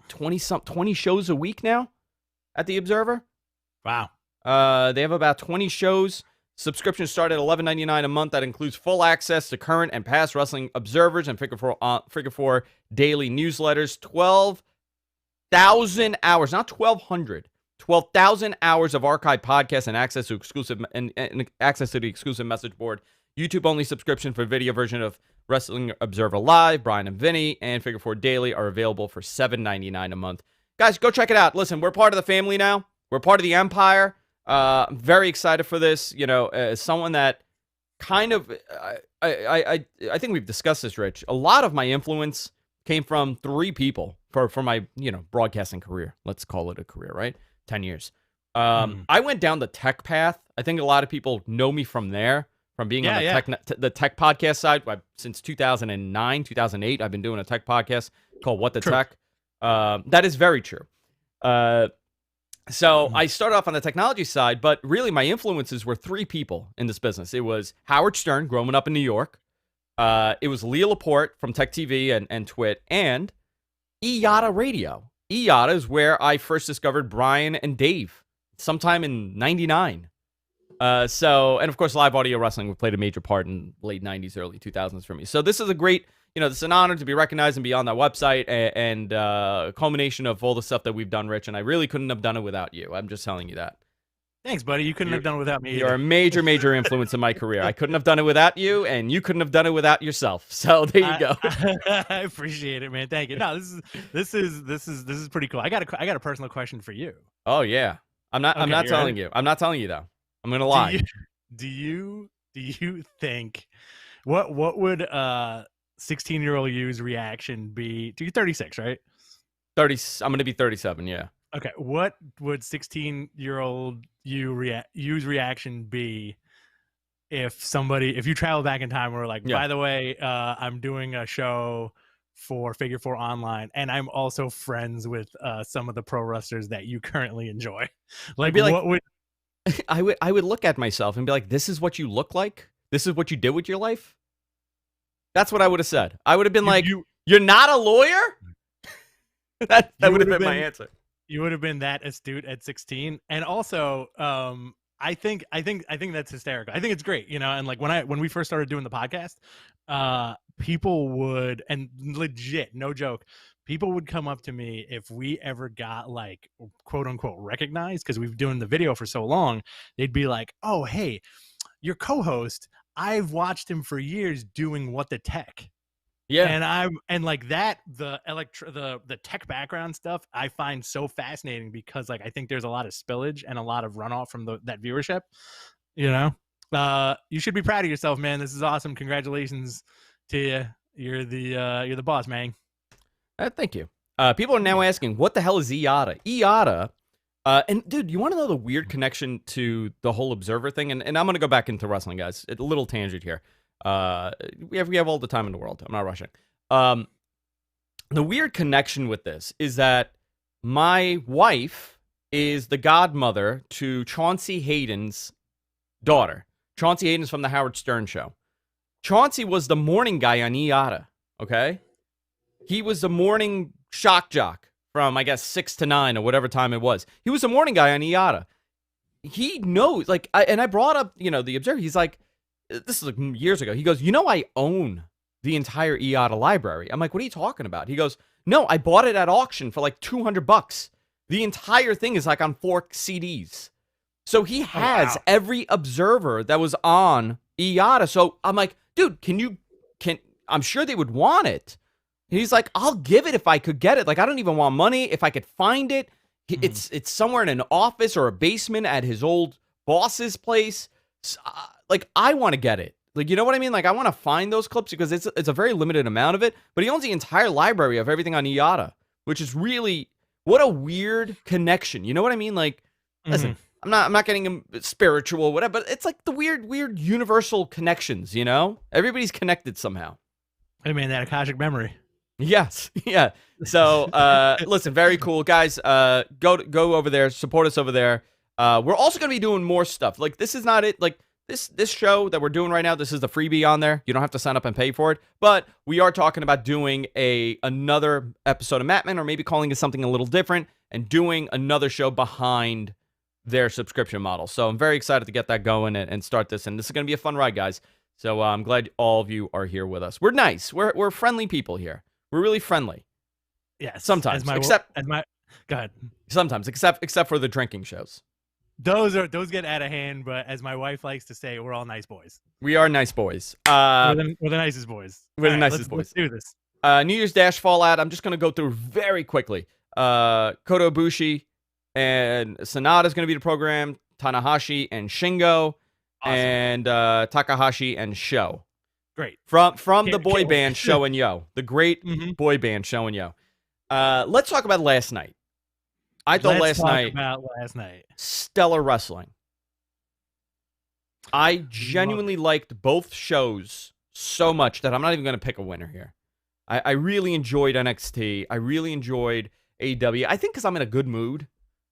20 shows a week now at the Observer. Wow. They have about 20 shows. Subscriptions start at $11.99 a month. That includes full access to current and past Wrestling Observers and Figure 4 daily newsletters. 12,000 hours, not 1,200. 12,000 hours of archived podcasts and access to access to the exclusive message board. YouTube-only subscription for video version of Wrestling Observer Live, Brian and Vinny, and Figure 4 Daily are available for $7.99 a month. guys, go check it out. Listen, we're part of the family now. We're part of the empire. I'm very excited for this. You know, as someone that kind of, I think we've discussed this, Rich. A lot of my influence came from 3 people for my, you know, broadcasting career. Let's call it a career, right? 10 years. I went down the tech path. I think a lot of people know me from there, from being on the tech podcast side. Since 2009, 2008, I've been doing a tech podcast called What the True. Tech. That is very true. So I started off on the technology side, but really my influences were 3 people in this business. It was Howard Stern, growing up in New York. It was Leah Laporte from Tech TV and Twit, and EYATA Radio. EYATA is where I first discovered Brian and Dave, sometime in 99. And of course, live audio wrestling played a major part in late 90s, early 2000s for me. So this is a great, you know, this is an honor to be recognized and be on that website, and a culmination of all the stuff that we've done, Rich, and I really couldn't have done it without you. I'm just telling you that. Thanks, buddy. You couldn't have done it without me. You're a major, major influence in my career. I couldn't have done it without you, and you couldn't have done it without yourself. So there you go. I appreciate it, man. Thank you. No, this is pretty cool. I got a personal question for you. Oh yeah. I'm not telling you. I'm not telling you though. I'm gonna lie. Do you think what would 16-year-old you's reaction be? You're 36, right? 30. I'm gonna be 37. Yeah. Okay. What would 16-year-old you's reaction be if you travel back in time and were like, by the way, I'm doing a show for Figure 4 Online, and I'm also friends with some of the pro wrestlers that you currently enjoy. Like, what would I would look at myself and be like, this is what you look like? This is what you did with your life? That's what I would have said. I would have been you're not a lawyer? that would have been my answer. You would have been that astute at 16. And also, I think that's hysterical. I think it's great, you know, and like when we first started doing the podcast, people would, and legit, no joke, people would come up to me if we ever got like quote unquote recognized, because we've been doing the video for so long. They'd be like, oh, hey, your co-host, I've watched him for years doing What the Tech. Yeah. And like that, the tech background stuff I find so fascinating, because like I think there's a lot of spillage and a lot of runoff from that viewership. You know, you should be proud of yourself, man. This is awesome. Congratulations to you. You're the boss, man. Thank you. People are now asking, what the hell is EYATA? EYATA, and dude, you want to know the weird connection to the whole Observer thing? And I'm gonna go back into wrestling, guys. A little tangent here. We have all the time in the world. I'm not rushing. The weird connection with this is that my wife is the godmother to Chauncey Hayden's daughter. Chauncey Hayden's from the Howard Stern show. Chauncey was the morning guy on EYATA, okay? He was the morning shock jock from, I guess, 6 to 9 or whatever time it was. He was the morning guy on EYATA. He knows, like, and I brought up, you know, the Observer. He's like, this is like years ago. He goes, you know, I own the entire EYATA library. I'm like, what are you talking about? He goes, no, I bought it at auction for like $200. The entire thing is like on 4 CDs. So he has every Observer that was on EYATA. So I'm like, dude, I'm sure they would want it. And he's like, I'll give it if I could get it. Like, I don't even want money. If I could find it, it's somewhere in an office or a basement at his old boss's place. Like, I want to get it. Like, you know what I mean? Like, I want to find those clips because it's a very limited amount of it. But he owns the entire library of everything on EYATA, which is really, what a weird connection. You know what I mean? Like, listen, I'm not getting him spiritual or whatever, but it's like the weird universal connections, you know? Everybody's connected somehow. Hey, man, that Akashic memory. Yes. Yeah. So, listen, very cool. Guys, go over there. Support us over there. We're also going to be doing more stuff. Like, this is not it. Like, this show that we're doing right now, this is the freebie on there. You don't have to sign up and pay for it. But we are talking about doing another episode of Matman, or maybe calling it something a little different, and doing another show behind their subscription model. So I'm very excited to get that going and start this. And this is going to be a fun ride, guys. So I'm glad all of you are here with us. We're nice. We're friendly people here. We're really friendly. Yeah. Sometimes. Go ahead. Sometimes, except for the drinking shows. Those get out of hand, but as my wife likes to say, we're all nice boys. We are nice boys. We're the nicest boys. We're the nicest boys. Let's do this. New Year's Dash Fallout. I'm just going to go through very quickly. Kota Ibushi and Sanada is going to be the program. Tanahashi and Shingo. Awesome. And Takahashi and Sho. Great. From the boy band Sho and Yo. The great boy band Sho and Yo. Let's talk about last night. I thought last night, stellar wrestling. I genuinely liked both shows so much that I'm not even going to pick a winner here. I really enjoyed NXT. I really enjoyed AEW. I think because I'm in a good mood.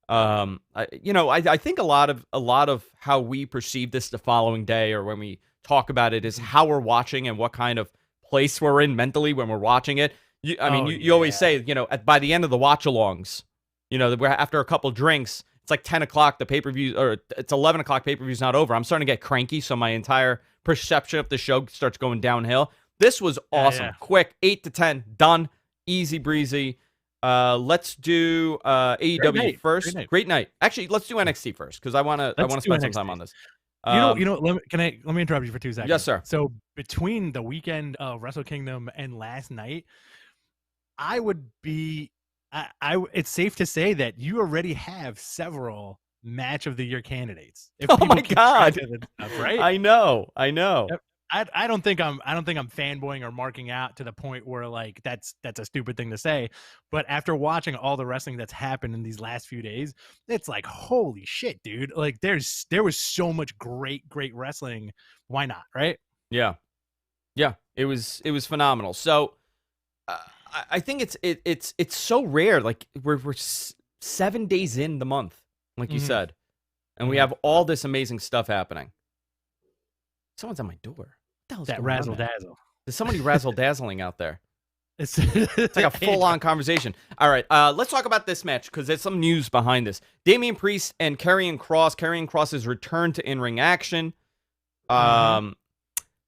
I think a lot of how we perceive this the following day or when we talk about it is how we're watching and what kind of place we're in mentally when we're watching it. You always say, by the end of the watch-alongs, after a couple drinks, it's like 10 o'clock, the pay-per-view, or it's 11 o'clock, pay-per-view's not over. I'm starting to get cranky, so my entire perception of the show starts going downhill. This was awesome. Yeah. Quick, 8 to 10, done, easy breezy. Let's do AEW first. Great night. Actually, let's do NXT first because I want to spend some time on this. Let me interrupt you for 2 seconds. Yes, sir. So between the weekend of Wrestle Kingdom and last night, I would be. It's safe to say that you already have several match of the year candidates. Oh my God! Stuff, right? I know. Yep. I don't think I'm fanboying or marking out to the point where like that's a stupid thing to say. But after watching all the wrestling that's happened in these last few days, it's like holy shit, dude! Like there was so much great wrestling. Why not, right? Yeah. It was phenomenal. So. I think it's so rare. Like we're 7 days in the month, like you said, and we have all this amazing stuff happening. Someone's at my door. What the hell's that razzle dazzle? There's somebody razzle dazzling out there. It's like a full on conversation. All right, let's talk about this match because there's some news behind this. Damian Priest and Karrion Kross. Karrion Kross's return to in-ring action.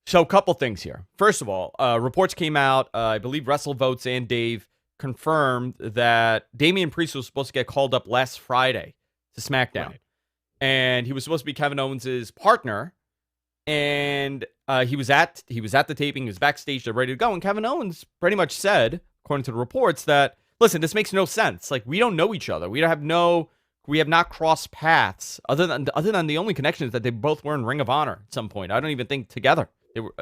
So a couple things here. First of all, reports came out, I believe WrestleVotes and Dave confirmed that Damian Priest was supposed to get called up last Friday to SmackDown. Right. And he was supposed to be Kevin Owens' partner. And he was at the taping, he was backstage, they're ready to go. And Kevin Owens pretty much said, according to the reports, that, listen, this makes no sense. Like, we don't know each other. We have not crossed paths other than the only connection is that they both were in Ring of Honor at some point. I don't even think together. They were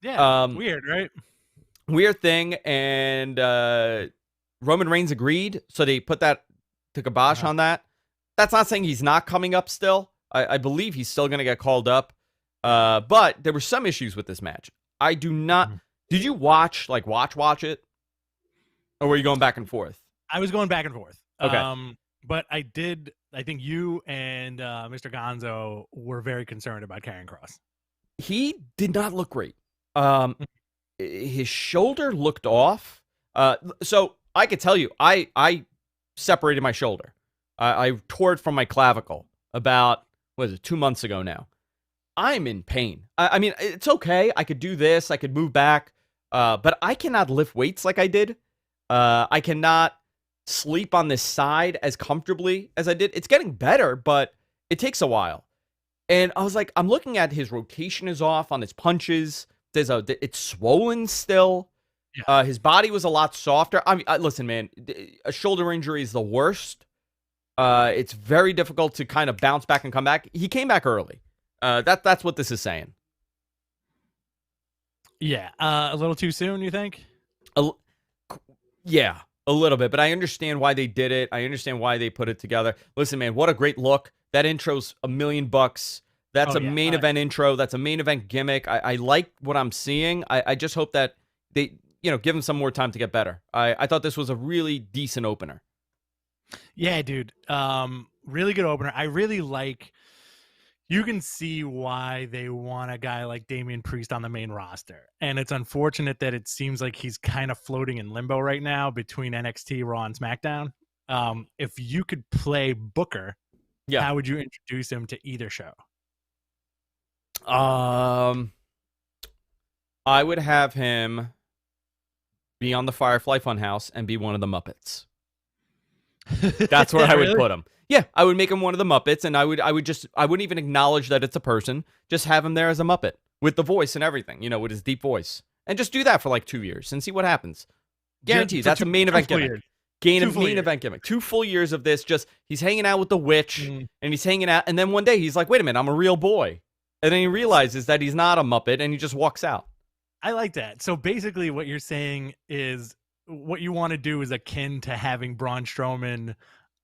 weird, right? Weird thing, and Roman Reigns agreed, so they put that to kibosh on that. That's not saying he's not coming up still. I believe he's still going to get called up, but there were some issues with this match. I do not. Did you watch it, or were you going back and forth? I was going back and forth. Okay, but I did. I think you and Mr. Gonzo were very concerned about Karrion Kross. He did not look great. His shoulder looked off. So I could tell you, I separated my shoulder. I tore it from my clavicle about, 2 months ago now. I'm in pain. I mean, it's okay. I could do this. I could move back. But I cannot lift weights like I did. I cannot sleep on this side as comfortably as I did. It's getting better, but it takes a while. And I was like, I'm looking at his rotation is off on his punches. It's swollen still. Yeah. His body was a lot softer. I mean, listen, man, a shoulder injury is the worst. It's very difficult to kind of bounce back and come back. He came back early. That's what this is saying. Yeah, a little too soon, you think? Yeah, a little bit. But I understand why they did it. I understand why they put it together. Listen, man, what a great look. That intro's $1 million. That's a main event intro. That's a main event gimmick. I like what I'm seeing. I just hope that they, give him some more time to get better. I thought this was a really decent opener. Yeah, dude. Really good opener. I really like. You can see why they want a guy like Damian Priest on the main roster. And it's unfortunate that it seems like he's kind of floating in limbo right now between NXT, Raw, and SmackDown. If you could play Booker, how would you introduce him to either show? I would have him be on the Firefly Funhouse and be one of the Muppets. That's where I would put him. Yeah, I would make him one of the Muppets, and I wouldn't even acknowledge that it's a person. Just have him there as a Muppet with the voice and everything, with his deep voice, and just do that for like 2 years and see what happens. Guaranteed, that's a main event gimmick. main event gimmick. 2 full years of this. Just he's hanging out with the witch, and he's hanging out, and then one day he's like, "Wait a minute, I'm a real boy," and then he realizes that he's not a Muppet, and he just walks out. I like that. So basically, what you're saying is what you want to do is akin to having Braun Strowman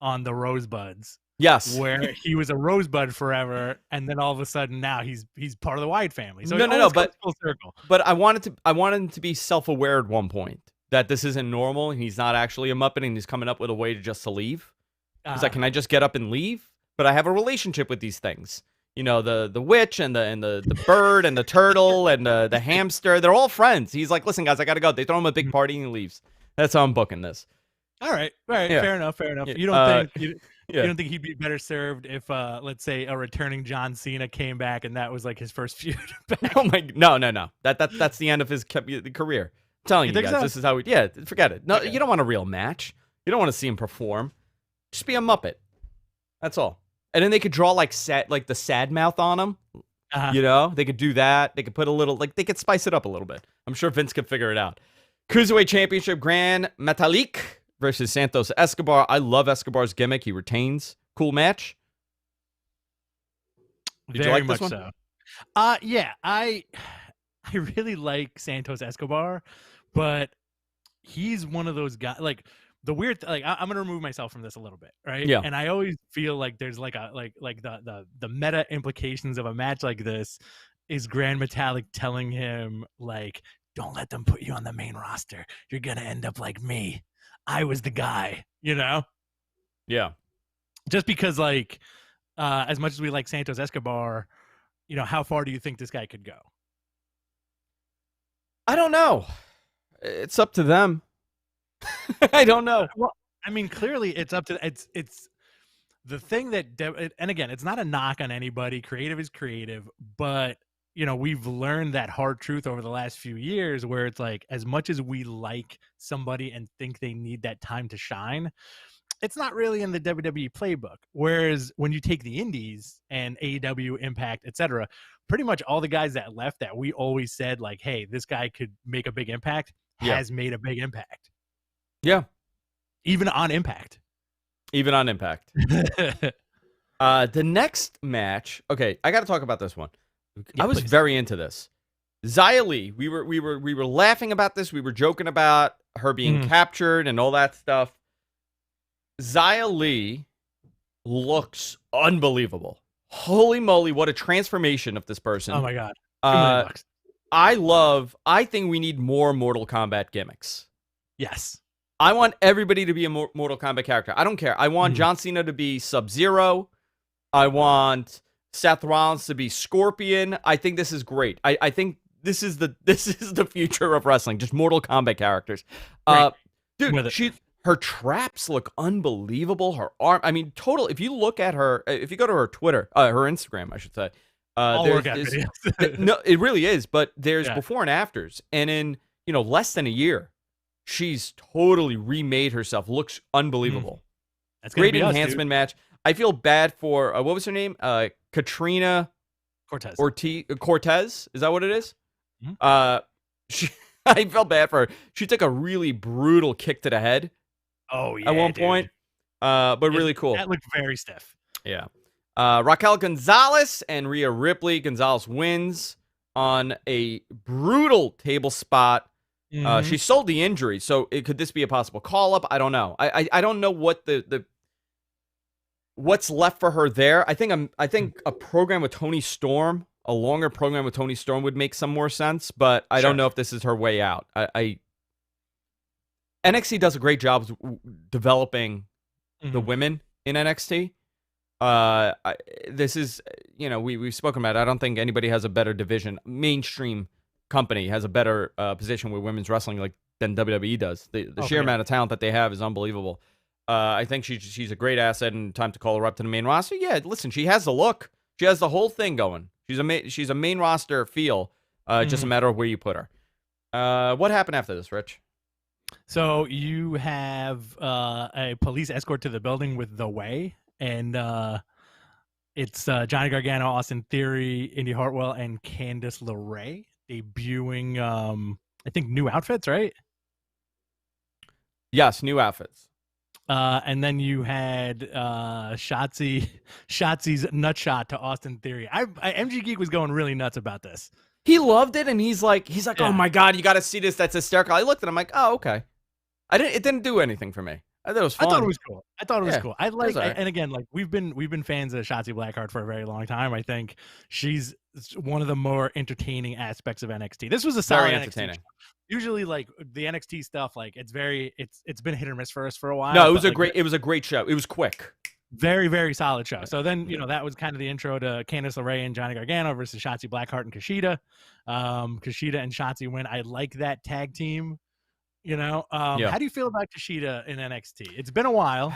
on the Rosebuds. Yes, where he was a Rosebud forever, and then all of a sudden now he's part of the Wyatt family. So no, but full circle. But I wanted him to be self-aware at one point that this isn't normal, and he's not actually a Muppet, and he's coming up with a way to leave. He's like, can I just get up and leave? But I have a relationship with these things. You know, the witch and the bird and the turtle and the hamster. They're all friends. He's like, listen, guys, I gotta go. They throw him a big party and he leaves. That's how I'm booking this. All right. Yeah. Fair enough. Yeah. You don't think you don't think he'd be better served if, let's say, a returning John Cena came back and that was like his first feud back? Oh my, no. That's the end of his career. I'm telling you guys, so? This is how forget it. No, okay. You don't want a real match. You don't want to see him perform. Just be a Muppet. That's all. And then they could draw like the sad mouth on him. You know, they could do that. They could put a little, they could spice it up a little bit. I'm sure Vince could figure it out. Cruiserweight Championship, Grand Metalik versus Santos Escobar. I love Escobar's gimmick. He retains. Cool match. Did you like this one? So. Yeah, I really like Santos Escobar, but he's one of those guys. Like the weird, I'm gonna remove myself from this a little bit, right? Yeah. And I always feel like there's like the meta implications of a match like this is Grand Metalik telling him like, don't let them put you on the main roster. You're gonna end up like me. I was the guy, you know? Yeah. Just because, like, as much as we like Santos Escobar, you know, how far do you think this guy could go? I don't know. It's up to them. I don't know. Well, I mean, clearly it's up to it's the thing that, and again, it's not a knock on anybody. Creative is creative, but you know, we've learned that hard truth over the last few years where it's like, as much as we like somebody and think they need that time to shine, it's not really in the WWE playbook. Whereas when you take the indies and AEW, Impact, etc., pretty much all the guys that left that we always said like, hey, this guy could make a big impact has made a big impact. Yeah. Even on Impact. The next match. Okay, I got to talk about this one. Yeah, I was very into this. Xia Li, we were laughing about this. We were joking about her being captured and all that stuff. Xia Li looks unbelievable. Holy moly, what a transformation of this person. Oh my god. I think we need more Mortal Kombat gimmicks. Yes. I want everybody to be a Mortal Kombat character. I don't care. I want John Cena to be Sub-Zero. I want Seth Rollins to be Scorpion. I think this is great. I think this is the future of wrestling. Just Mortal Kombat characters. Dude, her traps look unbelievable. Her arm, I mean, total. If you look at her, if you go to her Twitter, her Instagram, I should say. No, it really is. But there's before and afters, and in less than a year, she's totally remade herself. Looks unbelievable. That's great enhancement match. I feel bad for what was her name? Katrina Cortez. Is that what it is? I felt bad for her. She took a really brutal kick to the head. Oh yeah, at one point. But really cool. That looked very stiff. Yeah. Raquel Gonzalez and Rhea Ripley. Gonzalez wins on a brutal table spot. She sold the injury, so could this be a possible call up? I don't know. I don't know what what's left for her there. I think a program with Toni Storm, a longer program with Toni Storm would make some more sense, but I don't know if this is her way out. NXT does a great job developing the women in NXT. This is, we've spoken about it. I don't think anybody has a better division. Mainstream company has a better position with women's wrestling than WWE does. The sheer amount of talent that they have is unbelievable. I think she's a great asset, and time to call her up to the main roster. Yeah, listen, she has the look. She has the whole thing going. She's a main roster feel. Just a matter of where you put her. What happened after this, Rich? So you have a police escort to the building with The Way, and it's Johnny Gargano, Austin Theory, Indy Hartwell, and Candice LeRae debuting, I think, new outfits, right? Yes, new outfits. And then you had Schatzy's nutshot to Austin Theory. MG Geek was going really nuts about this. He loved it, and he's like, Yeah. oh my god, you got to see this. That's hysterical. I looked at him like, oh okay. It didn't do anything for me. I thought it was fun. I thought it was cool. Yeah, cool. And again, like we've been fans of Schatzy Blackheart for a very long time. I think she's one of the more entertaining aspects of NXT. This was a solid very NXT entertaining. show. Usually, like the NXT stuff, like it's been hit or miss for us for a while. No, it was a great show. It was quick. Very, very solid show. So then, that was kind of the intro to Candice LeRae and Johnny Gargano versus Schatzy Blackheart and Kashida. Kashida and Schatzy win. I like that tag team. How do you feel about Kashida in NXT? It's been a while.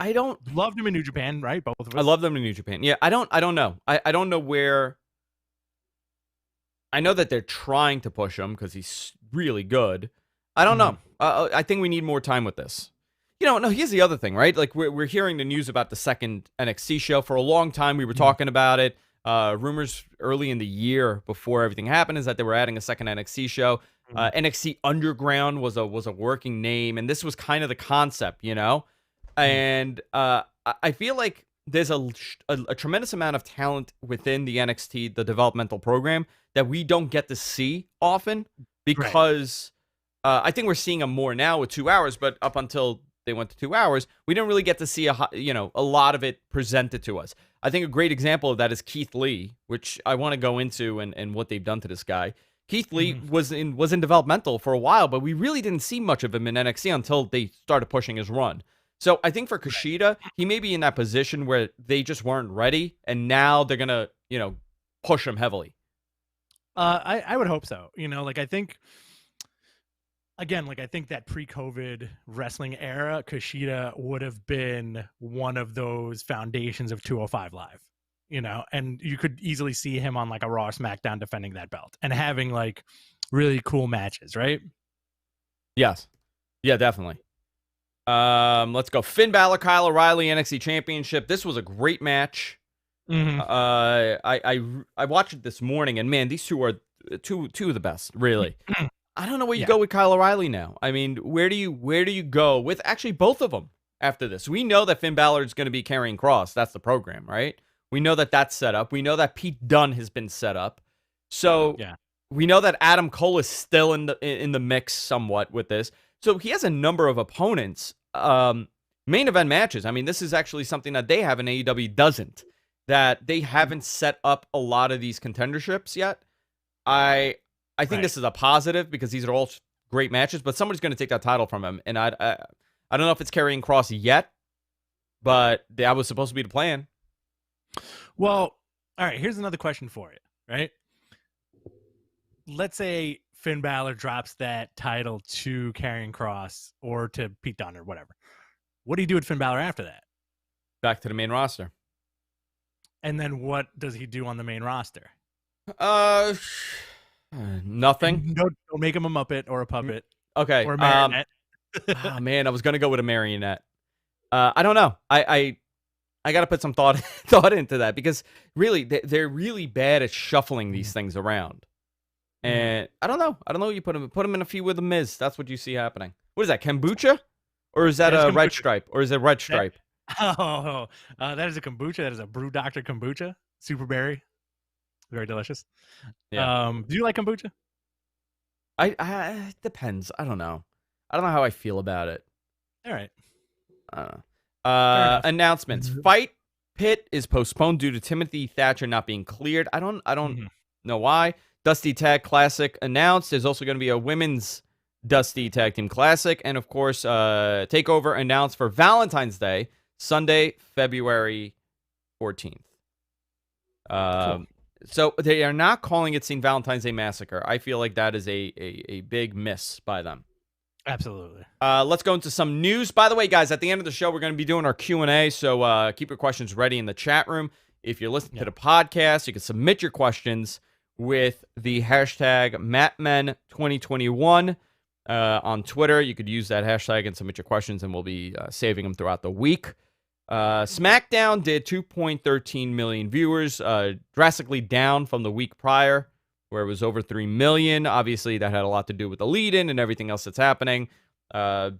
I don't love them in New Japan, right? Both of us. I love them in New Japan. Yeah, I don't know. I don't know where. I know that they're trying to push him because he's really good. I don't know. I think we need more time with this. No, here's the other thing, right? Like, we're hearing the news about the second NXT show. For a long time, we were talking about it. Rumors early in the year before everything happened is that they were adding a second NXT show. NXT Underground was a working name, and this was kind of the concept, And I feel like there's a tremendous amount of talent within the NXT, the developmental program, that we don't get to see often because I think we're seeing them more now with 2 hours, but up until they went to 2 hours, we didn't really get to see a lot of it presented to us. I think a great example of that is Keith Lee, which I want to go into and what they've done to this guy. Keith Lee was in developmental for a while, but we really didn't see much of him in NXT until they started pushing his run. So I think for Kashida, he may be in that position where they just weren't ready, and now they're gonna, push him heavily. I would hope so. I think. Again, I think that pre-COVID wrestling era, Kashida would have been one of those foundations of 205 Live, and you could easily see him on a Raw or SmackDown defending that belt and having really cool matches, right? Yes. Yeah, definitely. Let's go. Finn Balor, Kyle O'Reilly, NXT Championship. This was a great match. I watched it this morning, and man, these two are two of the best, really. I don't know where you go with Kyle O'Reilly now. I mean, where do you go with actually both of them after this? We know that Finn Balor is going to be carrying Cross. That's the program, right? We know that that's set up. We know that Pete Dunne has been set up. So we know that Adam Cole is still in the mix somewhat with this. So he has a number of opponents, main event matches. I mean, this is actually something that they have and AEW doesn't. That they haven't set up a lot of these contenderships yet. I think this is a positive because these are all great matches, but somebody's going to take that title from him. And I don't know if it's carrying Cross yet, but that was supposed to be the plan. Well, all right, here's another question for you, right? Let's say Finn Balor drops that title to Karrion Kross or to Pete Dunne or whatever. What do you do with Finn Balor after that? Back to the main roster. And then what does he do on the main roster? Nothing. Don't make him a Muppet or a puppet. Okay. Or a marionette. Oh, man, I was gonna go with a marionette. I don't know. I got to put some thought into that because really they're really bad at shuffling these things around. And I don't know. You put him in a feud with the Miz. That's what you see happening. What is that? Kombucha, or is that a red stripe? Or is it red stripe? That is a kombucha. That is a Brew Doctor kombucha. Super berry. Very delicious. Yeah. Do you like kombucha? It depends. I don't know. I don't know how I feel about it. All right. I don't know. Announcements. Fight Pit is postponed due to Timothy Thatcher not being cleared. I don't know why. Dusty Tag Classic announced. There's also going to be a women's Dusty Tag Team Classic. And, of course, TakeOver announced for Valentine's Day, Sunday, February 14th. Cool. So they are not calling it St. Valentine's Day Massacre. I feel like that is a big miss by them. Absolutely. Let's go into some news. By the way, guys, at the end of the show, we're going to be doing our Q&A, so keep your questions ready in the chat room. If you're listening to the podcast, you can submit your questions with the hashtag MattMen2021 on Twitter. You could use that hashtag and submit your questions, and we'll be saving them throughout the week. SmackDown did 2.13 million viewers, drastically down from the week prior, where it was over 3 million. Obviously, that had a lot to do with the lead-in and everything else that's happening.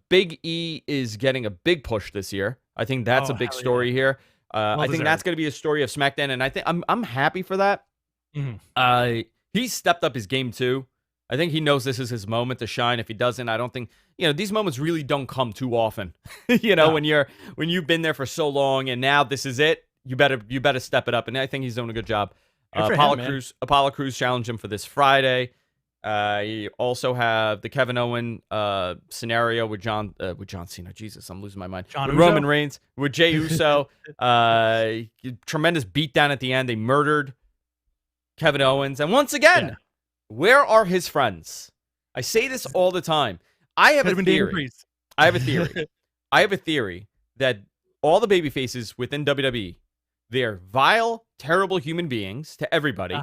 Big E is getting a big push this year. I think that's a big story here. I think that's going to be a story of SmackDown, and I think I'm happy for that. He stepped up his game too. I think he knows this is his moment to shine. If he doesn't, I don't think these moments really don't come too often. When you've been there for so long and now this is it. You better step it up, and I think he's doing a good job. Apollo Crews challenged him for this Friday. You also have the Kevin Owen scenario with John Cena. Jesus, I'm losing my mind. With Roman Reigns, with Jey Uso. Tremendous beatdown at the end. They murdered Kevin Owens, and once again, where are his friends? I say this all the time. I have a theory. I have a theory that all the baby faces within WWE, they're vile, terrible human beings to everybody.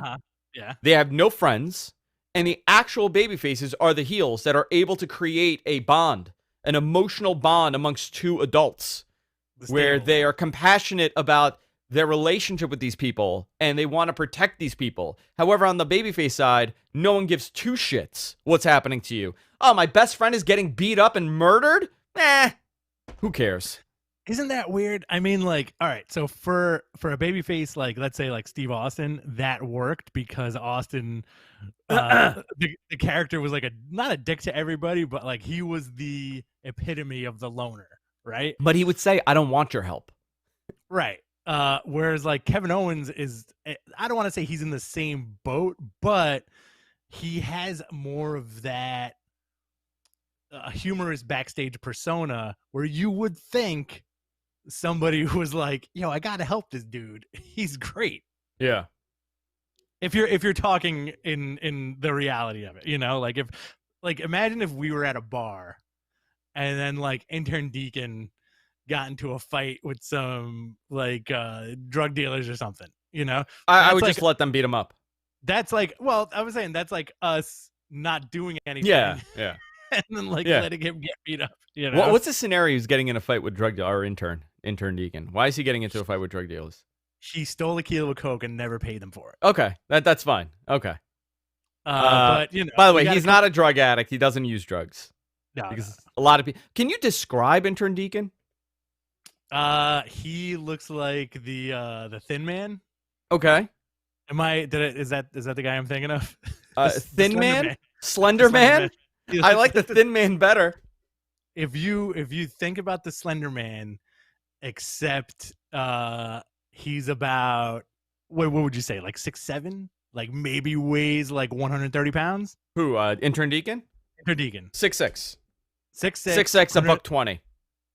Yeah. They have no friends. And the actual baby faces are the heels that are able to create a bond, an emotional bond amongst two adults, where they are compassionate about their relationship with these people and they want to protect these people. However, on the babyface side, no one gives two shits what's happening to you. Oh, my best friend is getting beat up and murdered? Who cares? Isn't that weird? I mean, like, all right, so for a babyface, like, let's say, like, Steve Austin, that worked because Austin, the character was, like, not a dick to everybody, but, like, he was the epitome of the loner, right? But he would say, I don't want your help. Right. Whereas, like, Kevin Owens is, I don't want to say he's in the same boat, but he has more of that humorous backstage persona where you would think somebody who was like, yo, I gotta help this dude. He's great. Yeah. If you're talking in the reality of it, imagine if we were at a bar and then like intern Deacon got into a fight with some like drug dealers or something, I would just let them beat him up. That's like, well, I was saying that's like us not doing anything. Yeah. And then letting him get beat up. What's the scenario? He's getting in a fight with drug dealer or intern Deacon. Why is he getting into a fight with drug dealers? He stole a kilo of coke and never paid them for it. Okay, that's fine. Okay. But by the way, he's not a drug addict. He doesn't use drugs. No, because a lot of people. Can you describe intern Deacon? He looks like the Thin Man. Okay. Is that the guy I'm thinking of? Thin Man? Slender Man? I like the Thin Man better. If you think about the Slender Man, except he's about what would you say, like 6'7", like maybe weighs like 130 pounds. Who? Intern Deacon? Intern Deacon. 6'6". 6'6", a $120.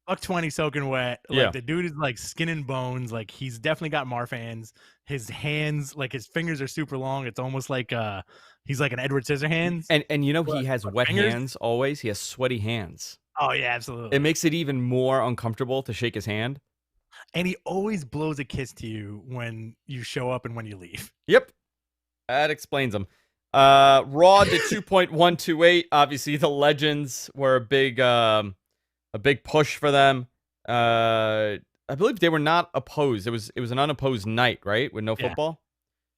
$120 soaking wet. Like the dude is like skin and bones. Like he's definitely got Marfans. His hands, like his fingers are super long. It's almost like he's like an Edward Scissorhands. And he has wet hands always. He has sweaty hands. Oh yeah, absolutely. It makes it even more uncomfortable to shake his hand. And he always blows a kiss to you when you show up and when you leave. Yep. That explains him. Raw did 2.128. Obviously, the Legends were a big push for them. I believe they were not opposed. It was an unopposed night, right? With no football.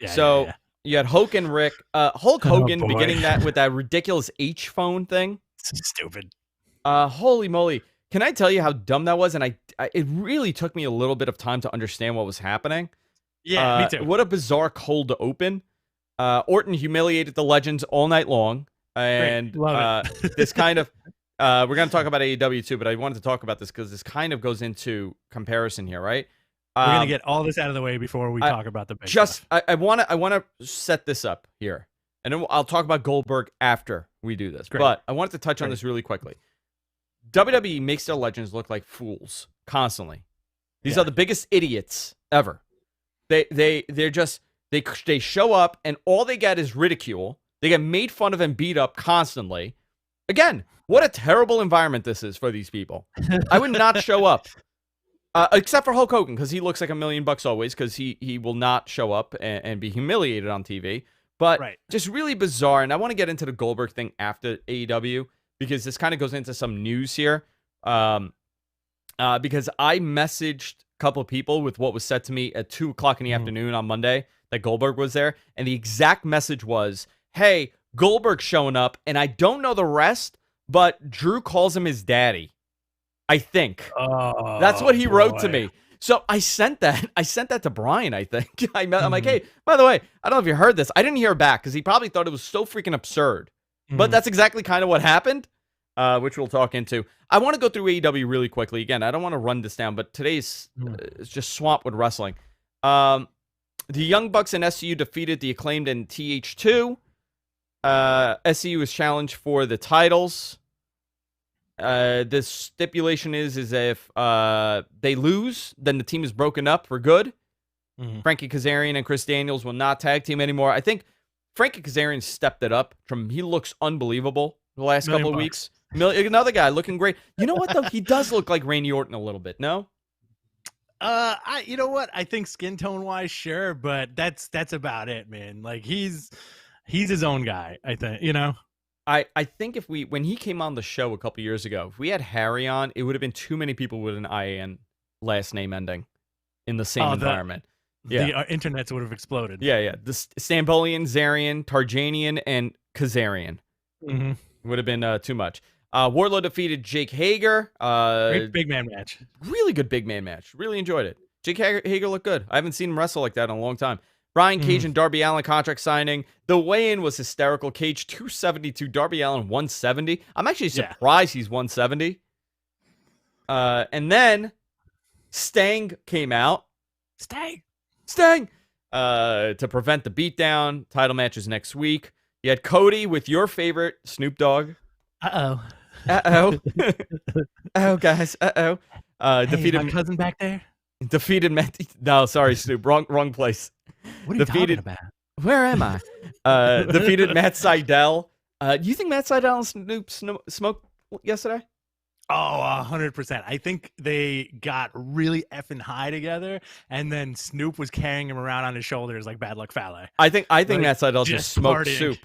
Yeah. You had Hulk and Rick. Hulk Hogan beginning that with that ridiculous H phone thing. Stupid. Holy moly. Can I tell you how dumb that was? And it really took me a little bit of time to understand what was happening. Yeah, me too. What a bizarre cold open. Orton humiliated the Legends all night long. And this kind of... we're going to talk about AEW too, but I wanted to talk about this because this kind of goes into comparison here, right? We're going to get all this out of the way before we talk about the big stuff. I want to set this up here. And then I'll talk about Goldberg after we do this. Great. But I wanted to touch on this really quickly. WWE makes their Legends look like fools constantly. These are the biggest idiots ever. They show up and all they get is ridicule. They get made fun of and beat up constantly. Again, what a terrible environment this is for these people. I would not show up. Except for Hulk Hogan, because he looks like $1 million always, because he will not show up and be humiliated on TV. But just really bizarre. And I want to get into the Goldberg thing after AEW, because this kind of goes into some news here. Because I messaged a couple of people with what was said to me at 2 o'clock in the afternoon on Monday that Goldberg was there. And the exact message was, hey, Goldberg's showing up, and I don't know the rest, but Drew calls him his daddy. I think. Oh, that's what he wrote to boy. me. So I sent that to Brian, I think. I'm like, hey, by the way, I don't know if you heard this. I didn't hear back because he probably thought it was so freaking absurd. But that's exactly kind of what happened, which we'll talk into. I want to go through AEW really quickly. Again, I don't want to run this down, but today's is just swamped with wrestling. The Young Bucks and SCU defeated the Acclaimed in TH2. SCU was challenged for the titles. The stipulation is if they lose, then the team is broken up for good. Frankie Kazarian and Chris Daniels will not tag team anymore. I think Frankie Kazarian stepped it up. He looks unbelievable the last couple of weeks. Another guy looking great. You know what, though? He does look like Randy Orton a little bit, no? You know what? I think skin tone wise, sure, but that's about it, man. Like he's his own guy, I think, you know? I think when he came on the show a couple years ago, if we had Harry on, it would have been too many people with an IAN last name ending in the same environment. The internets would have exploded. Yeah. The Stambolian, Zarian, Tarjanian, and Kazarian would have been too much. Wardlow defeated Jake Hager. Great big man match. Really good big man match. Really enjoyed it. Jake Hager looked good. I haven't seen him wrestle like that in a long time. Brian Cage and Darby Allin contract signing. The weigh-in was hysterical. Cage 272, Darby Allin 170. I'm actually surprised he's 170. And then Stang came out. Stang! To prevent the beatdown. Title matches next week. You had Cody with your favorite Snoop Dogg. Uh-oh. Oh, guys. Uh-oh. Defeated my cousin back there? Defeated Matt. No, sorry, Snoop. Wrong place. What are you talking about? Where am I? Defeated Matt Sydal. Do you think Matt Sydal and Snoop smoked yesterday? Oh, 100%. I think they got really effing high together, and then Snoop was carrying him around on his shoulders like Bad Luck Fale. I think Matt Sydal just smoked Snoop.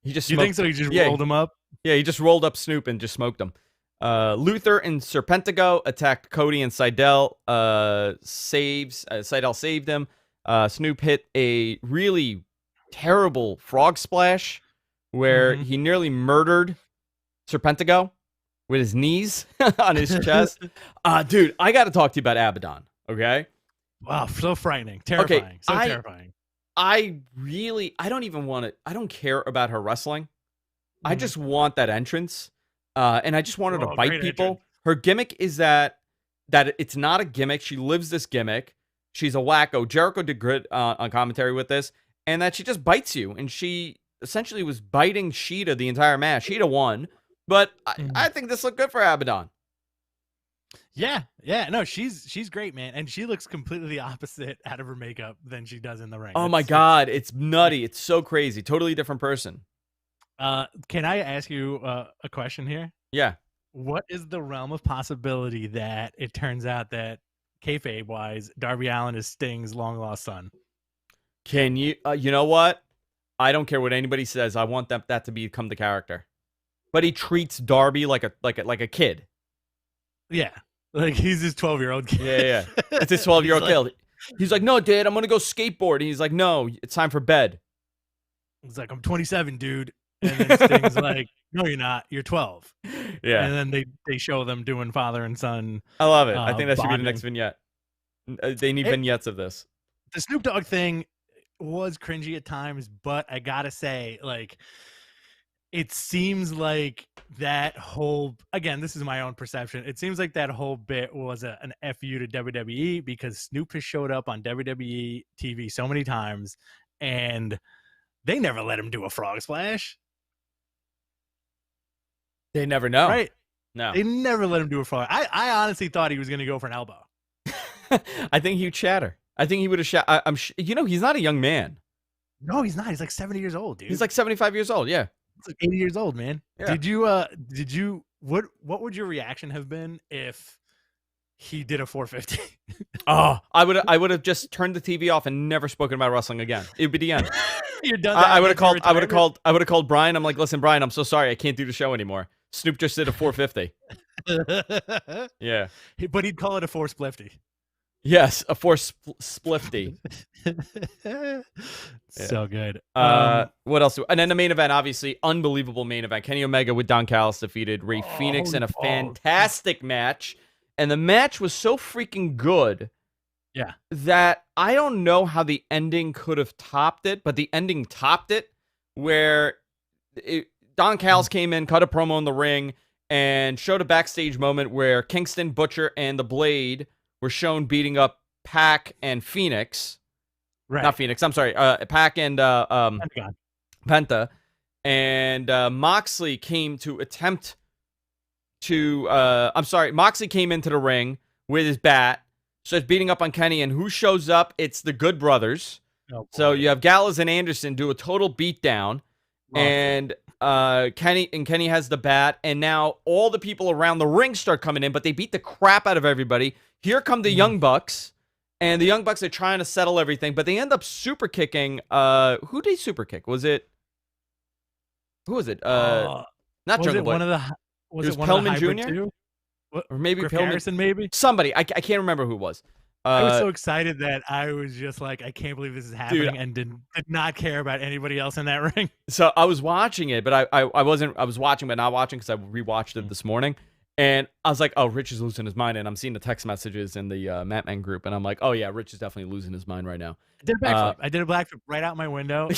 He just. You think so? He just rolled him up. Yeah, he just rolled up Snoop and just smoked him. Luther and Serpentico attacked Cody and Sydal. Sydal saved him. Snoop hit a really terrible frog splash where he nearly murdered Serpentico with his knees on his chest. Dude, I got to talk to you about Abaddon, okay? Wow, so frightening. Terrifying. Okay, terrifying. I don't care about her wrestling. I just want that entrance. And I just want her to bite people. Entrance. Her gimmick is that it's not a gimmick. She lives this gimmick. She's a wacko. Jericho did good on commentary with this. And that she just bites you. And she essentially was biting Shida the entire match. Shida won. But I think this looked good for Abaddon. Yeah. No, she's great, man. And she looks completely the opposite out of her makeup than she does in the ring. Oh, my God. It's nutty. It's so crazy. Totally different person. Can I ask you a question here? Yeah. What is the realm of possibility that it turns out that kayfabe-wise, Darby Allin is Sting's long-lost son? Can you? You know what? I don't care what anybody says. I want that to become the character. But he treats Darby like a kid. Yeah, like he's his 12-year-old kid. Yeah. It's his 12-year-old kid. He's like, no, Dad, I'm gonna go skateboard. And he's like, no, it's time for bed. He's like, I'm 27, dude. And then Sting's like, no, you're not. You're 12. Yeah. And then they show them doing father and son. I love it. I think that should bonding. be the next vignette. They need vignettes of this. The Snoop Dogg thing was cringy at times, but I gotta say, like, it seems like that whole, again, this is my own perception. It seems like that whole bit was an FU to WWE because Snoop has showed up on WWE TV so many times and they never let him do a frog splash. They never know. Right. No. They never let him do a frog. I honestly thought he was going to go for an elbow. I think he would shatter. I think he would have shot. He's not a young man. No, he's not. He's like 70 years old, dude. He's like 75 years old. Yeah. He's like 80 years old, man. Yeah. What would your reaction have been if he did a 450? Oh, I would have just turned the TV off and never spoken about wrestling again. It would be the end. You're done. I would have called Brian. I'm like, listen, Brian, I'm so sorry. I can't do the show anymore. Snoop just did a 450. Yeah. But he'd call it a 4splifty. Yes, a force splifty. So good. What else? And then the main event, obviously, unbelievable main event. Kenny Omega with Don Callis defeated Rey Fenix in a fantastic match. And the match was so freaking good that I don't know how the ending could have topped it, but the ending topped it where Don Callis came in, cut a promo in the ring, and showed a backstage moment where Kingston, Butcher, and The Blade were shown beating up Pac and Phoenix. Right. Not Phoenix, I'm sorry. Pac and Penta. And Moxley came to attempt to... Moxley came into the ring with his bat, starts beating up on Kenny, and who shows up? It's the Good Brothers. Oh, so you have Gallows and Anderson do a total beatdown, and Kenny has the bat, and now all the people around the ring start coming in, but they beat the crap out of everybody. Here come the Young Bucks, and the Young Bucks are trying to settle everything, but they end up super kicking. Who did they super kick? Who was it? Not Jungle Boy. Was it one Pillman Jr.? Too? Or maybe Griff Pillman. Garrison, maybe? Somebody. I can't remember who it was. I was so excited that I was just like, I can't believe this is happening, dude, and did not care about anybody else in that ring. So I was watching it, but I was watching, but not watching because I rewatched it this morning. And I was like, oh, Rich is losing his mind. And I'm seeing the text messages in the Matman group. And I'm like, oh, yeah, Rich is definitely losing his mind right now. I did a backflip right out my window. And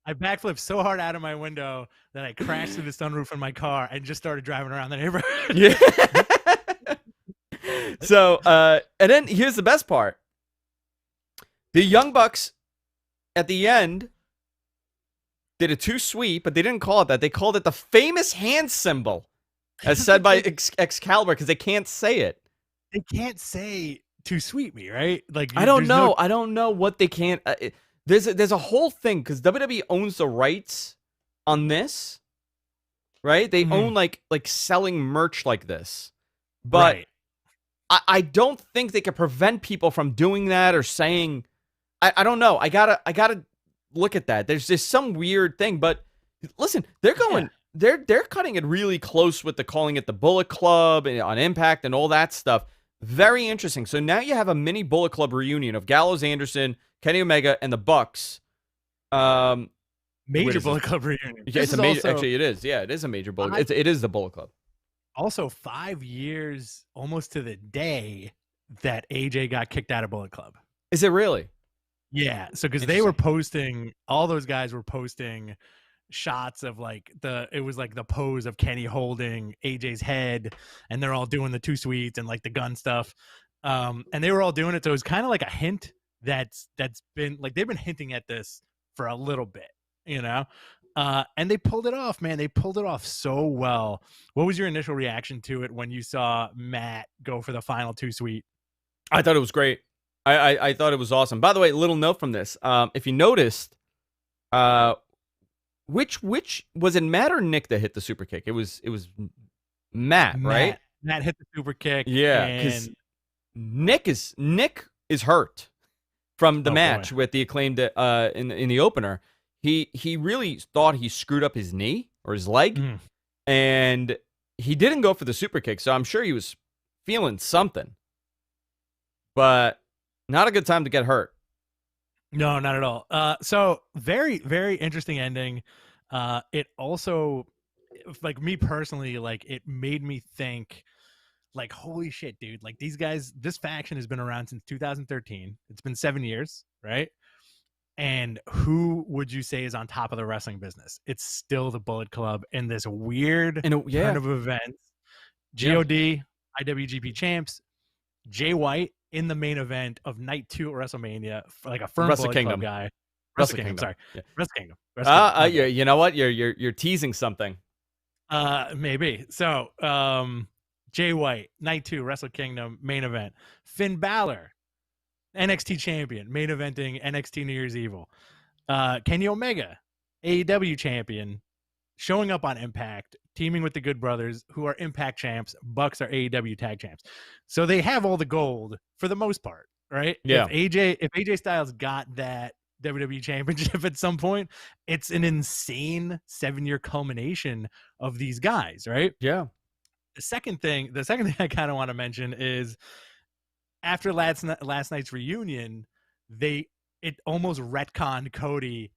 I backflipped so hard out of my window that I crashed through the sunroof in my car and just started driving around the neighborhood. Yeah. So, and then here's the best part. The Young Bucks, at the end, did a 2-sweep, but they didn't call it that. They called it the famous hand symbol, as said by Excalibur, because they can't say it. They can't say "to sweep me," right? Like I don't know. I don't know what they can't. There's a whole thing because WWE owns the rights on this, right? They own like selling merch like this, but. Right. I don't think they can prevent people from doing that or saying, I don't know. I gotta look at that. There's just some weird thing, but listen, they're going, they're cutting it really close with the calling it the Bullet Club and on Impact and all that stuff. Very interesting. So now you have a mini Bullet Club reunion of Gallows, Anderson, Kenny Omega, and the Bucks. Major Bullet Club reunion. Yeah, it's a major. Also, actually, it is. Yeah, it is a major Bullet. It is the Bullet Club. Also, 5 years, almost to the day, that AJ got kicked out of Bullet Club. Is it really? Yeah. So, because they were posting, all those guys were posting shots of it was like the pose of Kenny holding AJ's head, and they're all doing the 2 sweets and like the gun stuff. And they were all doing it. So it was kind of like a hint that's been like, they've been hinting at this for a little bit, you know? And they pulled it off, man. They pulled it off so well. What was your initial reaction to it when you saw Matt go for the final 2 sweet? I thought it was great. I thought it was awesome. By the way, little note from this. If you noticed, which was it, Matt or Nick that hit the super kick? It was Matt, right? Matt hit the super kick. Yeah, because Nick is hurt from the match with the Acclaimed in the opener. He really thought he screwed up his knee or his leg, and he didn't go for the super kick, so I'm sure he was feeling something. But not a good time to get hurt. No, not at all. So very, very interesting ending. It also, like, me personally, like, it made me think, like, holy shit, dude. Like, these guys, this faction has been around since 2013. It's been 7 years, right? And who would you say is on top of the wrestling business? It's still the Bullet Club in this weird turn of events. GOD, IWGP champs, Jay White in the main event of night 2 at WrestleMania, like a firm Wrestle Bullet Kingdom Club guy. Wrestle Kingdom. Sorry. Yeah. Wrestle Kingdom. Yeah, you know what? You're teasing something. Maybe. So, Jay White, night 2, Wrestle Kingdom, main event. Finn Balor, NXT champion, main eventing NXT New Year's Evil. Kenny Omega, AEW champion, showing up on Impact, teaming with the Good Brothers, who are Impact champs. Bucks are AEW tag champs. So they have all the gold for the most part, right? Yeah. If AJ Styles got that WWE championship at some point, it's an insane 7-year culmination of these guys, right? Yeah. The second thing I kind of want to mention is, after last night's reunion, it almost retconned Cody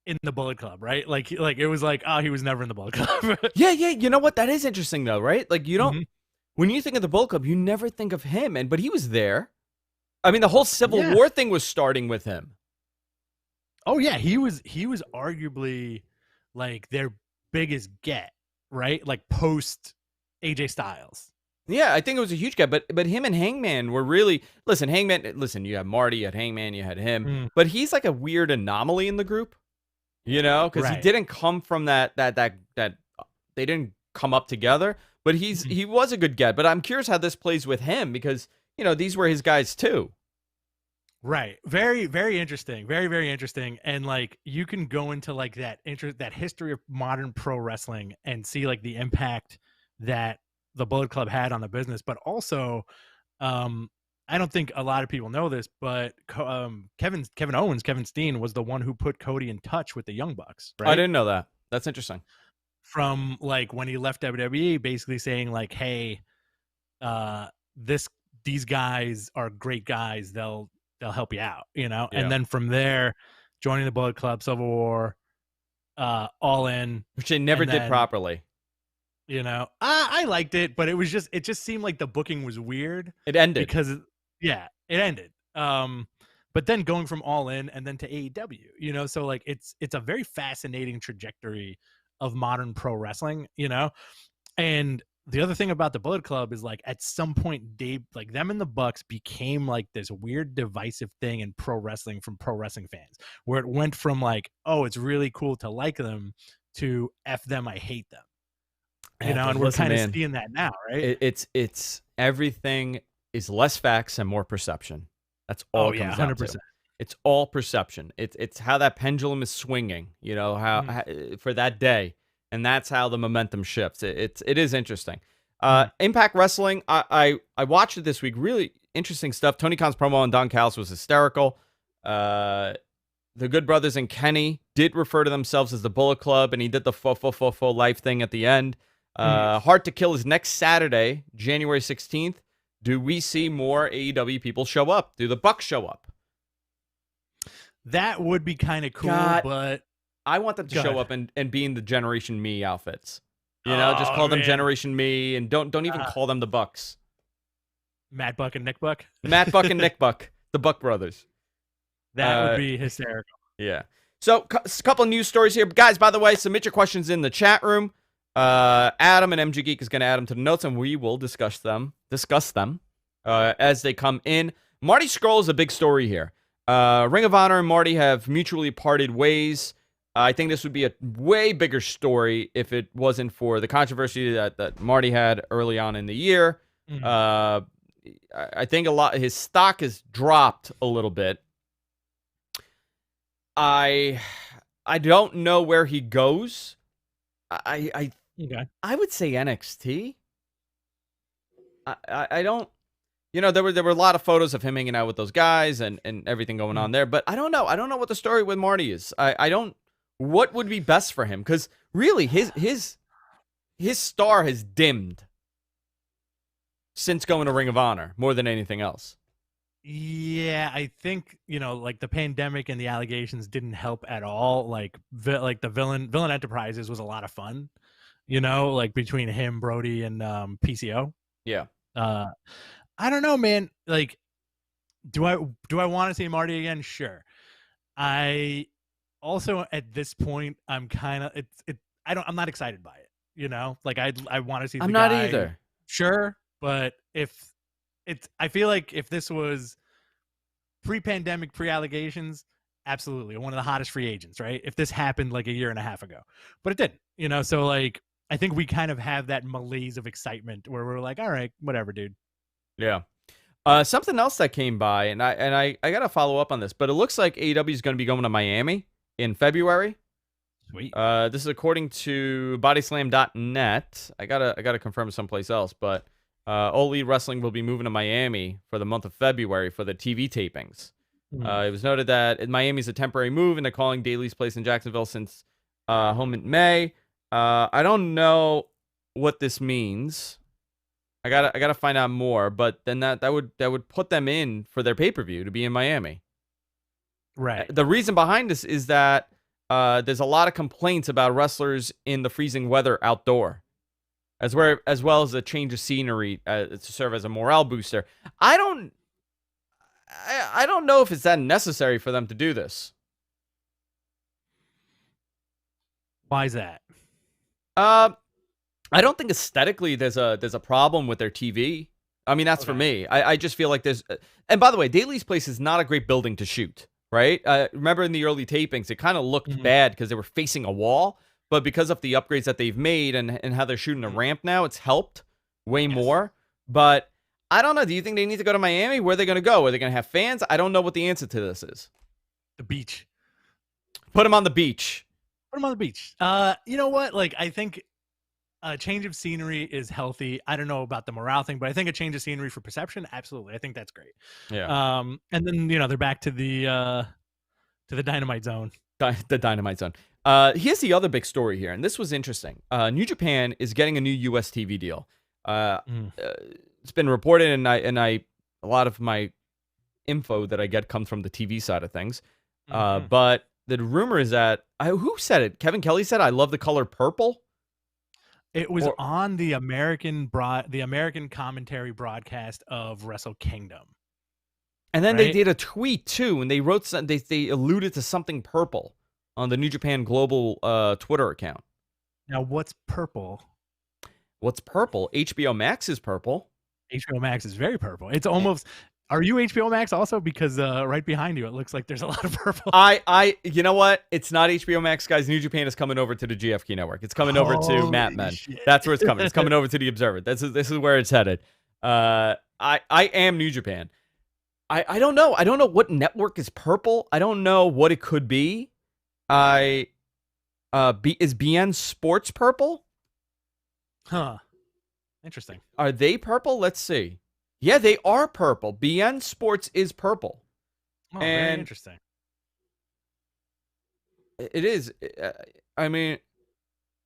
in the Bullet Club, right? Like it was like, oh, he was never in the Bullet Club. Yeah. You know what? That is interesting though, right? Like you don't when you think of the Bullet Club, you never think of him, but he was there. I mean, the whole Civil War thing was starting with him. Oh yeah, he was arguably like their biggest get, right? Like post AJ Styles. Yeah, I think it was a huge guy, but him and Hangman were really Hangman. Listen, you had Marty, you had Hangman, you had him, but he's like a weird anomaly in the group, you know, because he didn't come from that they didn't come up together. But he was a good get. But I'm curious how this plays with him because you know these were his guys too. Right. Very, very interesting. Very, very interesting. And like you can go into like that history of modern pro wrestling and see like the impact that the Bullet Club had on the business, but also I don't think a lot of people know this, but Kevin Steen was the one who put Cody in touch with the Young Bucks, right? I didn't know that. That's interesting. From like when he left WWE, basically saying like, hey, these guys are great guys. They'll help you out, you know? Yeah. And then from there, joining the Bullet Club, Civil War, All In. Which they never did properly. You know, I liked it, but it just seemed like the booking was weird. It ended. Because, it ended. But then going from All In and then to AEW, you know? So, like, it's a very fascinating trajectory of modern pro wrestling, you know? And the other thing about the Bullet Club is like at some point like them and the Bucks became like this weird divisive thing in pro wrestling from pro wrestling fans, where it went from like, oh, it's really cool to like them to F them, I hate them. You know, and we're kind of seeing that now, right? It's everything is less facts and more perception. That's all it comes down 100%. To. It's all perception. It's how that pendulum is swinging, you know, how for that day. And that's how the momentum shifts. It is interesting. Impact Wrestling, I watched it this week. Really interesting stuff. Tony Khan's promo on Don Callis was hysterical. The Good Brothers and Kenny did refer to themselves as the Bullet Club, and he did the full life thing at the end. Hard to Kill is next Saturday, January 16th. Do we see more AEW people show up? Do the Bucks show up? That would be kind of cool, but I want them to show up and be in the Generation Me outfits. You know, just call them Generation Me and don't even call them the Bucks. Matt Buck and Nick Buck? Matt Buck and Nick Buck, the Buck brothers. That would be hysterical. Yeah. So, a couple of news stories here. Guys, by the way, submit your questions in the chat room. Adam and MG Geek is going to add them to the notes, and we will discuss them as they come in. Marty Scurll is a big story here. Ring of Honor and Marty have mutually parted ways. I think this would be a way bigger story if it wasn't for the controversy that Marty had early on in the year. I think his stock has dropped a little bit. I don't know where he goes. I would say NXT. I don't. You know, there were a lot of photos of him hanging out with those guys and everything going on there, but I don't know. I don't know what the story with Marty is. I don't. What would be best for him? Because really, his star has dimmed since going to Ring of Honor more than anything else. Yeah, I think, you know, like the pandemic and the allegations didn't help at all. Like the Villain Enterprises was a lot of fun, you know, like between him, Brody, and PCO. Yeah. I don't know, man. Like, do I want to see Marty again? Sure. I also at this point I'm kind of I'm not excited by it. You know, like I want to see. I'm not either. Sure, but I feel like if this was pre-pandemic, pre-allegations, absolutely one of the hottest free agents, right? If this happened like a year and a half ago, but it didn't. You know, so like I think we kind of have that malaise of excitement where we're like, all right, whatever, dude. Yeah. Something else that came by, and I got to follow up on this, but it looks like AEW is going to be going to Miami in February. Sweet. This is according to bodyslam.net. I gotta confirm someplace else, but All Elite Wrestling will be moving to Miami for the month of February for the TV tapings. It was noted that Miami's a temporary move, and they're calling Daly's place in Jacksonville since home in May. I don't know what this means. I gotta find out more. But then that would put them in for their pay-per-view to be in Miami. Right. The reason behind this is that there's a lot of complaints about wrestlers in the freezing weather outdoor, as well as a change of scenery to serve as a morale booster. I don't know if it's that necessary for them to do this. Why is that? I don't think aesthetically there's a problem with their TV. I mean, that's for me. I just feel like there's. And by the way, Daly's Place is not a great building to shoot, right? Remember in the early tapings, it kind of looked bad because they were facing a wall. But because of the upgrades that they've made and how they're shooting a ramp now, it's helped way more. But I don't know. Do you think they need to go to Miami? Where are they going to go? Are they going to have fans? I don't know what the answer to this is. The beach. Put them on the beach. Put them on the beach. You know what? Like, I think a change of scenery is healthy. I don't know about the morale thing, but I think a change of scenery for perception, absolutely. I think that's great. Yeah. And then they're back to the Dynamite Zone. The Dynamite Zone. Here's the other big story here, and this was interesting. New Japan is getting a new US TV deal. It's been reported, and a lot of my info that I get comes from the TV side of things. But the rumor is that who said it? Kevin Kelly said, "I love the color purple." It was on the American commentary broadcast of Wrestle Kingdom. And then they did a tweet too, and they wrote something. They alluded to something purple on the New Japan Global Twitter account. Now, what's purple? What's purple? HBO Max is purple. HBO Max is very purple. It's almost. Are you HBO Max also? Because right behind you, it looks like there's a lot of purple. You know what? It's not HBO Max, guys. New Japan is coming over to the GFK network. It's coming over to Mat Men. That's where it's coming. It's coming over to the Observer. This is where it's headed. I am New Japan. I don't know. I don't know what network is purple. I don't know what it could be. Is BN Sports purple? Huh. Interesting. Are they purple? Let's see. Yeah, they are purple. BN Sports is purple. Oh, very interesting. It is. I mean,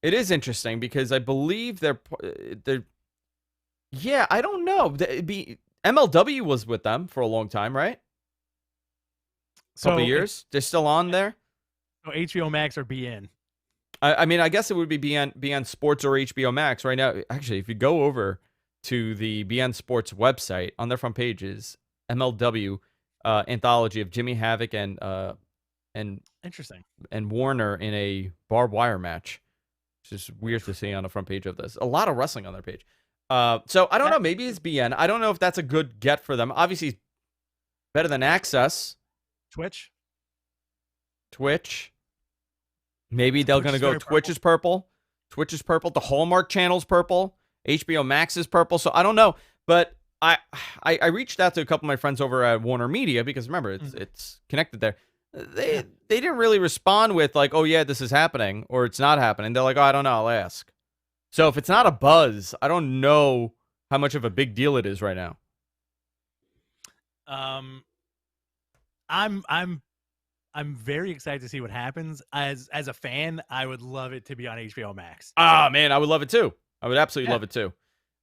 it is interesting because I believe they're. Yeah, I don't know. MLW was with them for a long time, right? Couple years. They're still on there. So HBO Max or BN. I mean, I guess it would be BN Sports or HBO Max right now. Actually, if you go over to the BN Sports website, on their front page is MLW anthology of Jimmy Havoc and interesting and Warner in a barbed wire match. It's just weird to see on the front page of this. A lot of wrestling on their page. So I don't know. Maybe it's BN. I don't know if that's a good get for them. Obviously, better than Access. Twitch. Maybe they're going to go Twitch is purple. Twitch is purple. The Hallmark channel's purple. HBO Max is purple. So I don't know. But I reached out to a couple of my friends over at Warner Media because remember, it's connected there. They didn't really respond with like, oh, yeah, this is happening or it's not happening. They're like, oh, I don't know. I'll ask. So if it's not a buzz, I don't know how much of a big deal it is right now. I'm very excited to see what happens. As a fan, I would love it to be on HBO Max. Ah, man, I would love it too. I would absolutely love it too.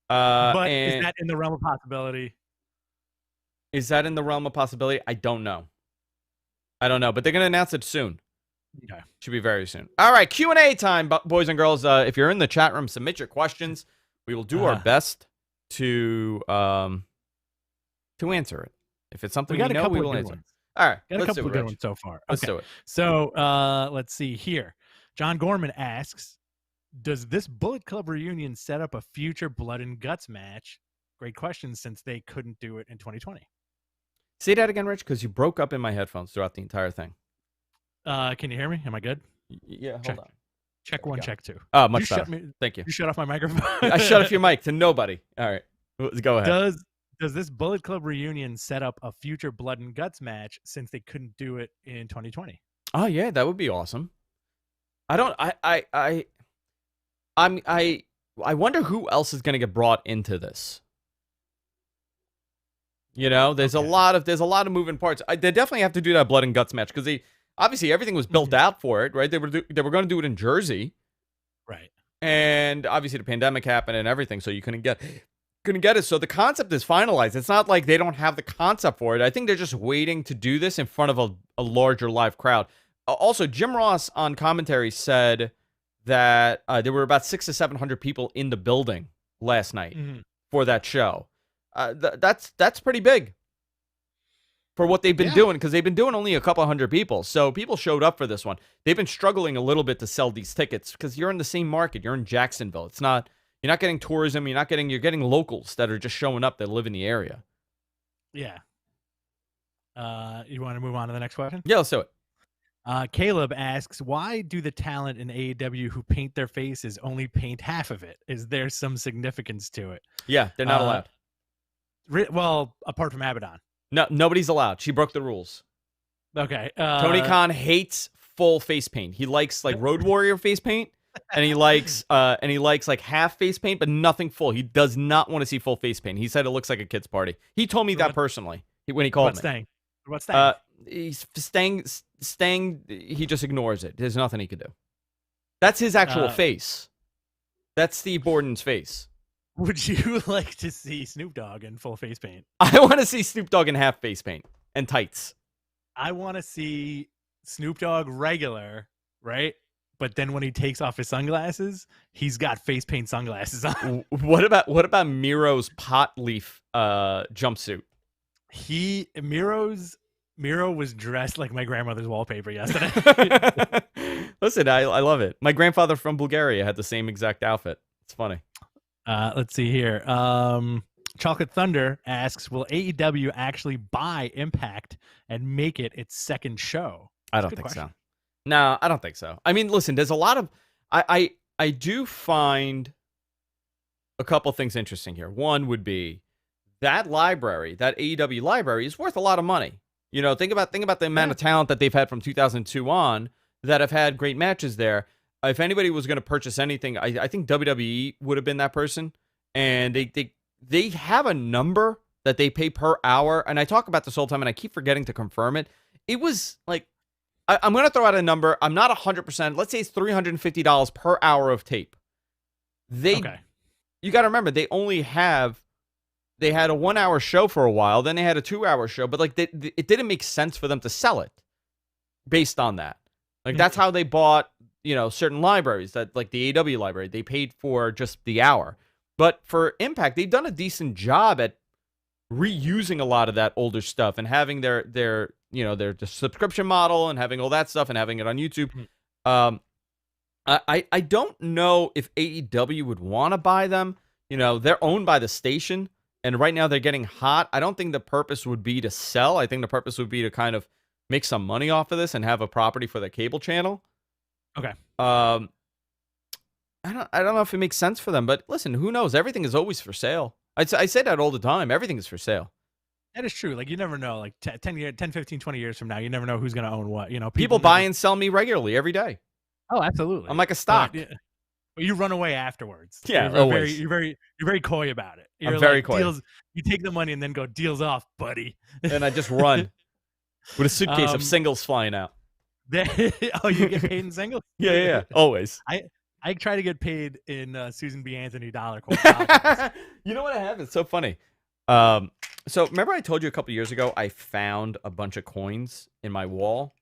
But is that in the realm of possibility? Is that in the realm of possibility? I don't know. But they're going to announce it soon. Okay. Should be very soon. All right, Q&A time, boys and girls. If you're in the chat room, submit your questions. We will do our best to answer it. If it's something we know, we will answer. All right, got a couple of good ones so far. Let's do it. So let's see here. John Gorman asks, does this Bullet Club reunion set up a future Blood and Guts match? Great question, since they couldn't do it in 2020. Say that again, Rich, because you broke up in my headphones throughout the entire thing. Can you hear me? Am I good? Yeah, hold on. Check one, check two. Oh, much better. Thank you. You shut off my microphone. I shut off your mic to nobody. All right, go ahead. Does this Bullet Club reunion set up a future Blood and Guts match since they couldn't do it in 2020? Oh yeah, that would be awesome. I wonder who else is going to get brought into this. You know, there's a lot of moving parts. They definitely have to do that Blood and Guts match because obviously everything was built out for it, right? They were going to do it in Jersey, right? And obviously the pandemic happened and everything, so you couldn't get couldn't get it. So the concept is finalized. It's not like they don't have the concept for it. I think they're just waiting to do this in front of a larger live crowd. Also, Jim Ross on commentary said that there were about 600 to 700 people in the building last night for that show. That's pretty big for what they've been doing, because they've been doing only a couple hundred people. So people showed up for this one. They've been struggling a little bit to sell these tickets because you're in the same market. You're in Jacksonville. It's not, you're not getting tourism. You're getting locals that are just showing up that live in the area. Yeah. You want to move on to the next question? Yeah, let's do it. Caleb asks, why do the talent in AEW who paint their faces only paint half of it? Is there some significance to it? Yeah, they're not allowed. Well, apart from Abaddon. No, nobody's allowed. She broke the rules. Okay. Tony Khan hates full face paint. He likes like Road Warrior face paint, and he likes like half face paint, but nothing full. He does not want to see full face paint. He said it looks like a kid's party. He told me that personally when he called me. What's staying? He's staying. He just ignores it. There's nothing he could do. That's his actual face. That's Steve Borden's face. Would you like to see Snoop Dogg in full face paint? I want to see Snoop Dogg in half face paint and tights. I want to see Snoop Dogg regular, right? But then when he takes off his sunglasses, he's got face paint sunglasses on. What about Miro's pot leaf jumpsuit? Miro was dressed like my grandmother's wallpaper yesterday. Listen, I love it. My grandfather from Bulgaria had the same exact outfit. It's funny. Let's see here. Chocolate Thunder asks, will AEW actually buy Impact and make it its second show? I don't think so. No, I don't think so. I mean, listen, there's a lot of... I do find a couple things interesting here. One would be that library, that AEW library, is worth a lot of money. You know, think about the amount of talent that they've had from 2002 on that have had great matches there. If anybody was going to purchase anything, I think WWE would have been that person. And they have a number that they pay per hour. And I talk about this all the time, and I keep forgetting to confirm it. It was like, I'm going to throw out a number. I'm not 100%. Let's say it's $350 per hour of tape. You got to remember, they had a 1 hour show for a while. Then they had a 2 hour show. But like it didn't make sense for them to sell it based on that. Like that's how they bought, certain libraries, that like the AEW library, they paid for just the hour. But for Impact, they've done a decent job at reusing a lot of that older stuff and having their subscription model and having all that stuff and having it on YouTube. I don't know if AEW would want to buy them. They're owned by the station, and right now they're getting hot. I don't think the purpose would be to sell. I think the purpose would be to kind of make some money off of this and have a property for the cable channel. Okay. I don't know if it makes sense for them, but listen, who knows? Everything is always for sale. I say that all the time. Everything is for sale. That is true. Like, you never know. Like 10, 15, 20 years from now, you never know who's going to own what. People buy and sell me regularly every day. Oh, absolutely. I'm like a stock. But you run away afterwards. Yeah, always. You're very coy about it. I'm very coy. You take the money and then go, deals off, buddy. And I just run with a suitcase of singles flying out. Oh, you get paid in singles? Yeah, always. I try to get paid in Susan B. Anthony dollar coins. You know what I have? It's so funny. So remember I told you a couple years ago I found a bunch of coins in my wall?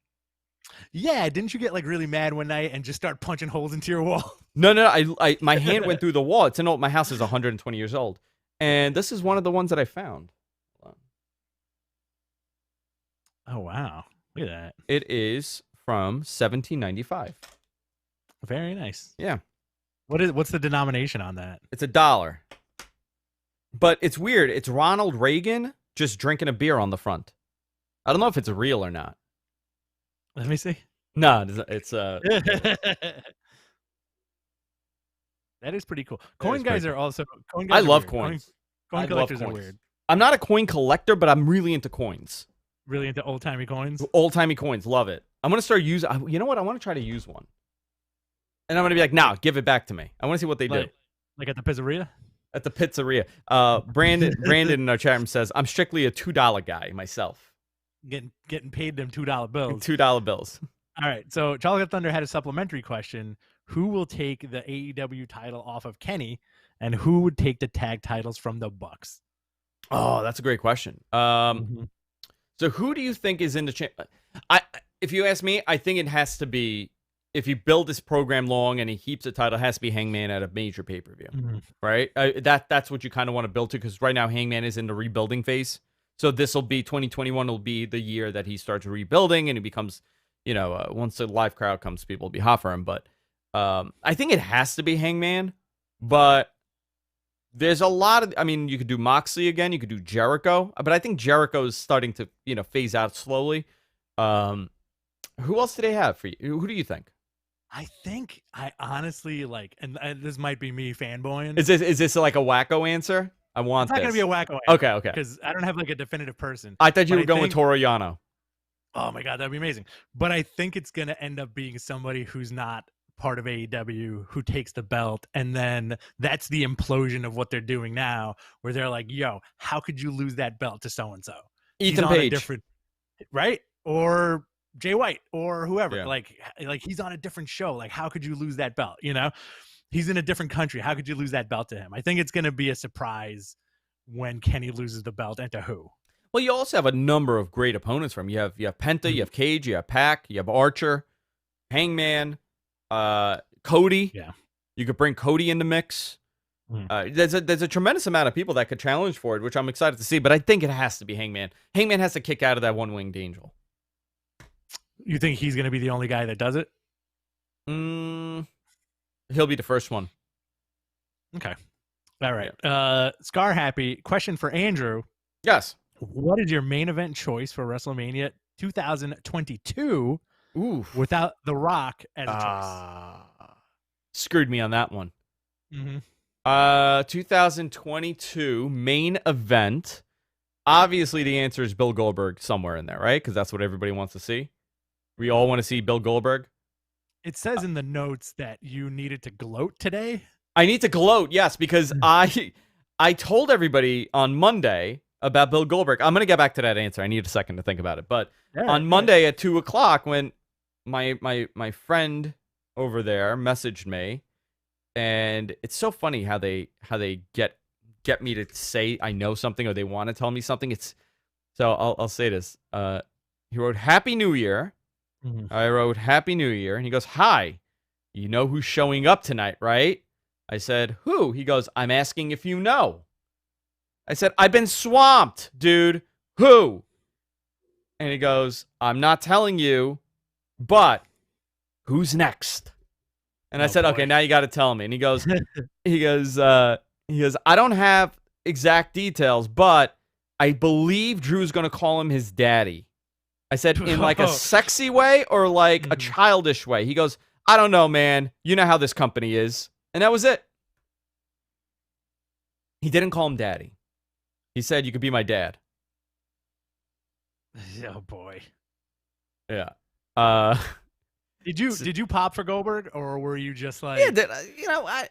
Yeah, didn't you get like really mad one night and just start punching holes into your wall? No, I my hand went through the wall. My house is 120 years old. And this is one of the ones that I found. Oh, wow. Look at that. It is from 1795. Very nice. Yeah. What's the denomination on that? It's $1. But it's weird. It's Ronald Reagan just drinking a beer on the front. I don't know if it's real or not. Let me see. No, it's That is pretty cool. Coin guys are also. I love coins. Coin collectors are weird. I'm not a coin collector, but I'm really into coins. Really into old timey coins. Old timey coins, love it. I'm gonna start using. You know what? I want to try to use one, and I'm gonna be like, "Nah, give it back to me." I want to see what they do. Like at the pizzeria. At the pizzeria. Brandon in our chat room says, "I'm strictly a $2 guy myself." Getting paid them $2 bills. $2 bills. All right. So Chocolate Thunder had a supplementary question. who will take the AEW title off of Kenny, and who would take the tag titles from the Bucks? Oh, that's a great question. So who do you think is in the if you ask me, I think it has to be, if you build this program long and he keeps the title, it has to be Hangman at a major pay-per-view, right? That's what you kind of want to build to, because right now Hangman is in the rebuilding phase. So this will be 2021 will be the year that he starts rebuilding and he becomes, once the live crowd comes, people will be hot for him. But I think it has to be Hangman, but there's a lot of, you could do Moxley again, you could do Jericho, but I think Jericho is starting to, phase out slowly. Who else do they have for you? Who do you think? I honestly and this might be me fanboying. Is this like a wacko answer? I want It's not this. going to be a wacko answer. Okay. Because I don't have a definitive person. I thought you were going with Toru Yano. Oh my God, that'd be amazing. But I think it's going to end up being somebody who's not part of AEW, who takes the belt, and then that's the implosion of what they're doing now, where they're like, yo, how could you lose that belt to so-and-so? Ethan Page. Right? Or Jay White or whoever. Yeah. Like he's on a different show. Like, how could you lose that belt? He's in a different country. How could you lose that belt to him? I think it's going to be a surprise when Kenny loses the belt, and to who. Well, you also have a number of great opponents from him. You have Penta, you have Cage, you have Pac, you have Archer, Hangman, Cody. Yeah. You could bring Cody in the mix. There's a tremendous amount of people that could challenge for it, which I'm excited to see, but I think it has to be Hangman. Hangman has to kick out of that one-winged angel. You think he's going to be the only guy that does it? He'll be the first one. Okay. All right. Scar Happy, question for Andrew. Yes. What is your main event choice for WrestleMania 2022 without The Rock as a choice? Screwed me on that one. 2022 main event. Obviously, the answer is Bill Goldberg somewhere in there, right? Because that's what everybody wants to see. We all want to see Bill Goldberg. It says in the notes that you needed to gloat today. I need to gloat, yes, because I told everybody on Monday about Bill Goldberg. I'm going to get back to that answer. I need a second to think about it. But on Monday at 2:00, when my friend over there messaged me, and it's so funny how they get me to say I know something or they want to tell me something. So I'll say this. He wrote Happy New Year. I wrote Happy New Year, and he goes, "Hi, you know who's showing up tonight, right?" I said, "Who?" He goes, "I'm asking if you know." I said, "I've been swamped, dude. Who?" And he goes, "I'm not telling you, but who's next?" And I said, boy. "Okay, now you got to tell me." And he goes, "I don't have exact details, but I believe Drew's going to call him his daddy." I said, "In like a sexy way or like a childish way?" He goes, "I don't know, man. You know how this company is." And that was it. He didn't call him daddy. He said, "You could be my dad." Oh boy. Yeah. Did you pop for Goldberg, or were you just like? Yeah, I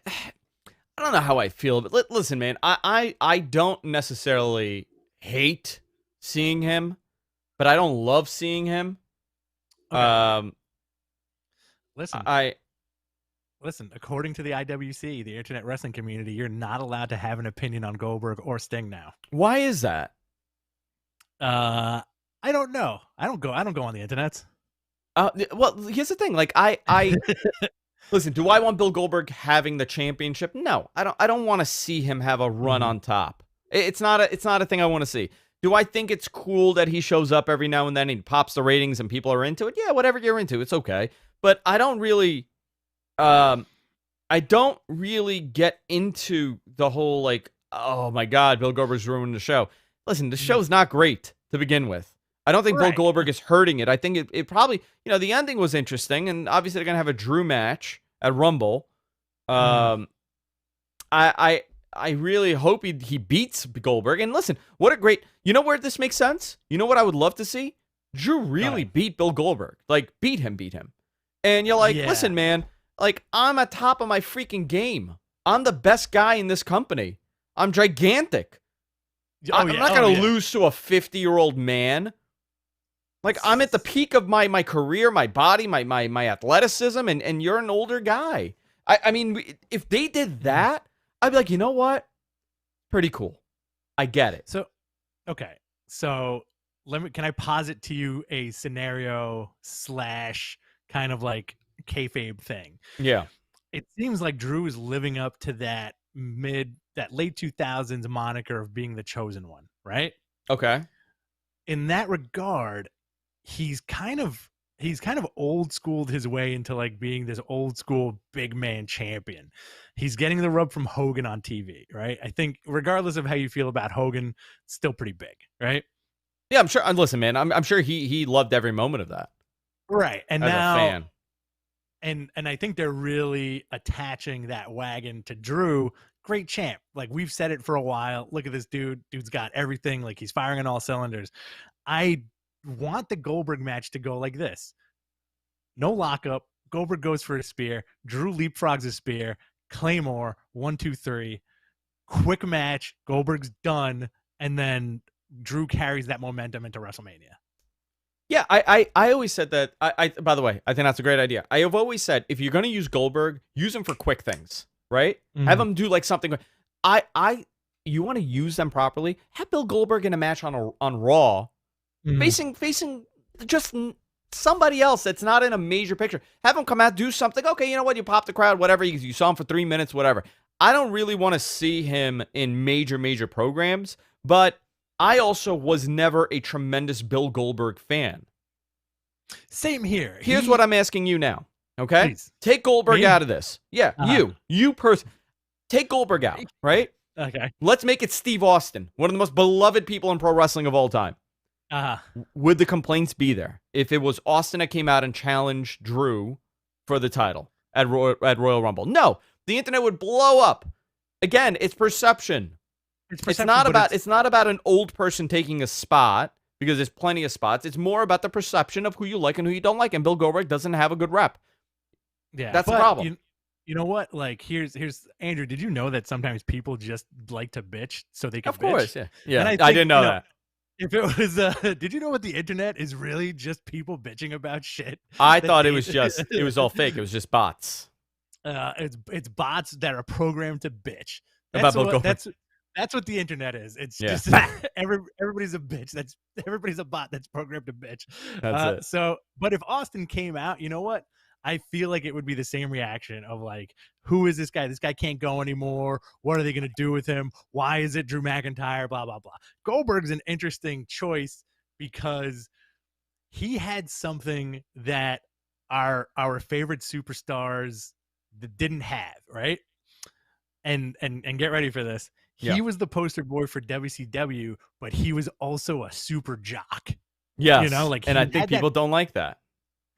don't know how I feel, but listen, man, I don't necessarily hate seeing him, but I don't love seeing him. Okay. Listen, according to the IWC, the Internet Wrestling Community, you're not allowed to have an opinion on Goldberg or Sting now. Why is that? I don't know. I don't go on the internet. Well, here's the thing. Like, I listen. Do I want Bill Goldberg having the championship? No, I don't. I don't want to see him have a run on top. It's not a thing I want to see. Do I think it's cool that he shows up every now and then and pops the ratings and people are into it? Yeah, whatever you're into, it's okay. But I don't really get into the whole like, oh my God, Bill Goldberg's ruining the show. Listen, the show's not great to begin with. I don't think Bill Goldberg is hurting it. I think it probably, the ending was interesting, and obviously they're gonna have a Drew match at Rumble. I really hope he beats Goldberg. And listen, what a great, where this makes sense? You know what I would love to see? Drew really beat Bill Goldberg. Like, beat him. And you're like, listen, man, like, I'm at top of my freaking game. I'm the best guy in this company. I'm gigantic. I'm not going to lose to a 50-year-old man. Like, I'm at the peak of my career, my body, my athleticism, and you're an older guy. I mean, if they did that, I'd be like, you know what? Pretty cool. I get it. So, okay. So can I posit to you a scenario / kind of like kayfabe thing? Yeah. It seems like Drew is living up to that late 2000s moniker of being the chosen one, right? Okay. In that regard, he's kind of old schooled his way into like being this old school big man champion. He's getting the rub from Hogan on TV, right? I think regardless of how you feel about Hogan, still pretty big, right? Yeah, I'm sure. Listen, man, I'm sure he loved every moment of that. Right. And as now, a fan. And I think they're really attaching that wagon to Drew. Great champ. Like, we've said it for a while. Look at this dude. Dude's got everything. Like, he's firing on all cylinders. I want the Goldberg match to go like this. No lockup. Goldberg goes for a spear. Drew leapfrogs a spear. Claymore, 1, 2, 3. Quick match. Goldberg's done. And then Drew carries that momentum into WrestleMania. Yeah, I always said that. By the way, I think that's a great idea. I have always said, if you're going to use Goldberg, use him for quick things, right? Mm-hmm. Have him do like something. You want to use them properly? Have Bill Goldberg in a match on Raw, facing just somebody else that's not in a major picture. Have him come out, do something. Okay, you know what? You pop the crowd, whatever. You saw him for 3 minutes, whatever. I don't really want to see him in major programs, but I also was never a tremendous Bill Goldberg fan. Same here. Here's what I'm asking you now, okay? Please. Take Goldberg out of this. Yeah, you person. Take Goldberg out, right? Okay. Let's make it Steve Austin, one of the most beloved people in pro wrestling of all time. Would the complaints be there if it was Austin that came out and challenged Drew for the title at Royal Rumble? No, the internet would blow up. Again, it's perception. It's not about an old person taking a spot, because there's plenty of spots. It's more about the perception of who you like and who you don't like. And Bill Goldberg doesn't have a good rep. Yeah, that's the problem. You know what? Like, here's Andrew. Did you know that sometimes people just like to bitch so they can? Of course, bitch? Yeah. I didn't know that. If it was, did you know what the internet is really just people bitching about shit? I thought it was all fake. It was just bots. It's bots that are programmed to bitch. That's what the internet is. It's just everybody's a bitch. Everybody's a bot that's programmed to bitch. That's it. So, but if Austin came out, you know what? I feel like it would be the same reaction of like, who is this guy? This guy can't go anymore. What are they going to do with him? Why is it Drew McIntyre? Blah, blah, blah. Goldberg's an interesting choice because he had something that our favorite superstars didn't have, right? And get ready for this. He was the poster boy for WCW, but he was also a super jock. Yes. You know, like, and I think people don't like that.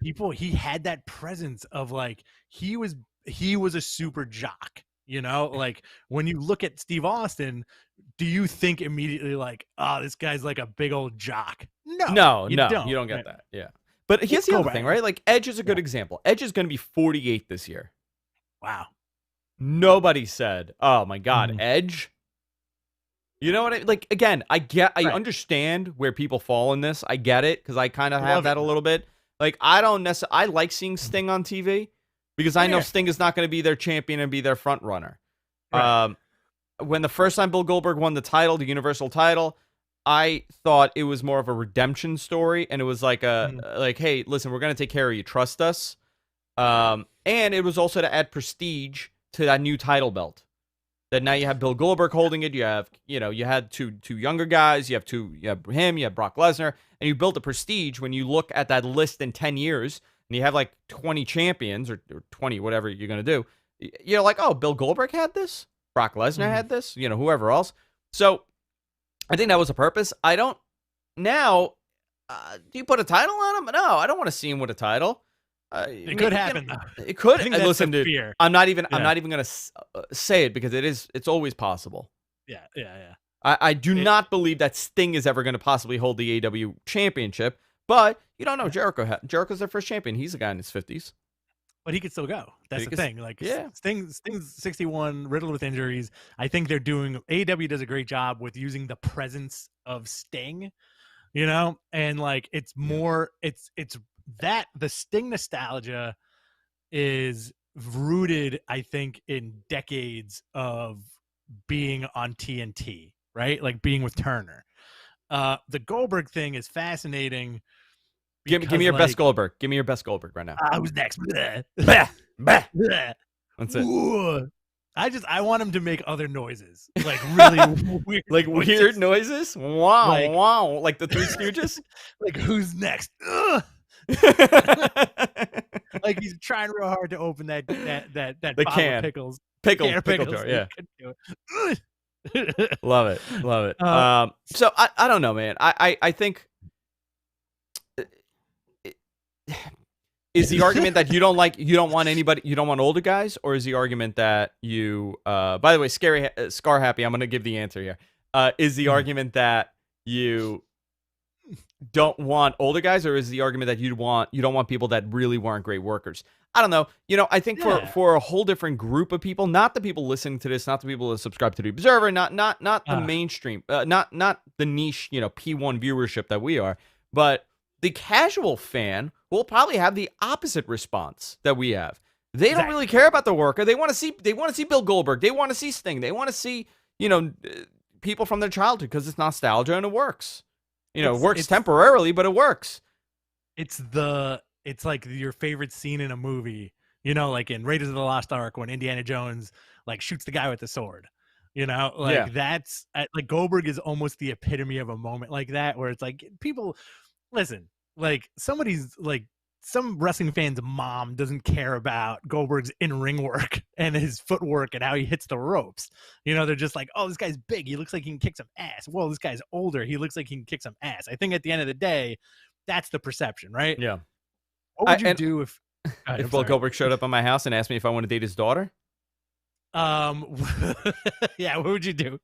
He had that presence of like, he was a super jock, you know? Like, when you look at Steve Austin, do you think immediately like, oh, this guy's like a big old jock? No, you don't get that. Yeah. But here's the other thing, right? Like, Edge is a good example. Edge is going to be 48 this year. Wow. Nobody said, oh my God, Edge. You know what I like? Again, I understand where people fall in this. I get it, because I kind of have that a little bit. Like, I don't necessarily. I like seeing Sting on TV because I know Sting is not going to be their champion and be their front runner. Right. When the first time Bill Goldberg won the title, the Universal title, I thought it was more of a redemption story, and it was like like, hey, listen, we're going to take care of you. Trust us. And it was also to add prestige to that new title belt. That now you have Bill Goldberg holding it. You have, you had two younger guys. You have him. You have Brock Lesnar, and you built a prestige. When you look at that list in 10 years, and you have like 20 champions or 20, whatever you're gonna do, you're like, oh, Bill Goldberg had this. Brock Lesnar had this. Whoever else. So I think that was a purpose. I don't now. Do you put a title on him? No, I don't want to see him with a title. It could happen. It could. Listen, dude, fear. I'm not even gonna say it, because it's always possible. Yeah. I do not believe that Sting is ever going to possibly hold the AEW championship, but you don't know. Jericho's their first champion. He's a guy in his 50s. But he could still go. That's the thing. Like, Sting's 61, riddled with injuries. I think AEW does a great job with using the presence of Sting, you know, and like it's more, it's that the Sting nostalgia is rooted, I think, in decades of being on TNT, right? Like being with Turner. The Goldberg thing is fascinating Give me because your best like Goldberg. Give me your best Goldberg right now. who's next? Bleh. Bah, bah. Bleh. That's it. Ooh. I want him to make other noises, like really weird, Like noises. weird noises. Wow, Like- wow. Like the Three Stooges. Like who's next? Like he's trying real hard to open that The bottle can. of pickles. Pickle Can of pickle pickles. jar. Yeah. He couldn't do it. Love it. Love it. Uh, So I don't know, man. I think is the argument that you don't want older guys, or is the argument that you by the way, Scar Happy, I'm gonna give the answer here. Is the argument that you don't want older guys, or is the argument that you don't want people that really weren't great workers? I don't know. I think for a whole different group of people, not the people listening to this, not the people that subscribe to the Observer, not the mainstream, not the niche, P1 viewership that we are, but the casual fan will probably have the opposite response that we have. They don't really care about the worker. They want to see Bill Goldberg. They want to see Sting. They want to see, people from their childhood because it's nostalgia and it works. It works temporarily, but it works. It's like your favorite scene in a movie, like in Raiders of the Lost Ark when Indiana Jones like shoots the guy with the sword. That's like Goldberg is almost the epitome of a moment like that, where it's like people listen, like some wrestling fan's mom doesn't care about Goldberg's in-ring work and his footwork and how he hits the ropes. They're just like, oh, this guy's big. He looks like he can kick some ass. Whoa, this guy's older. He looks like he can kick some ass. I think at the end of the day, that's the perception, right? Yeah. What would you do if Bill Goldberg showed up at my house and asked me if I want to date his daughter? Yeah, what would you do?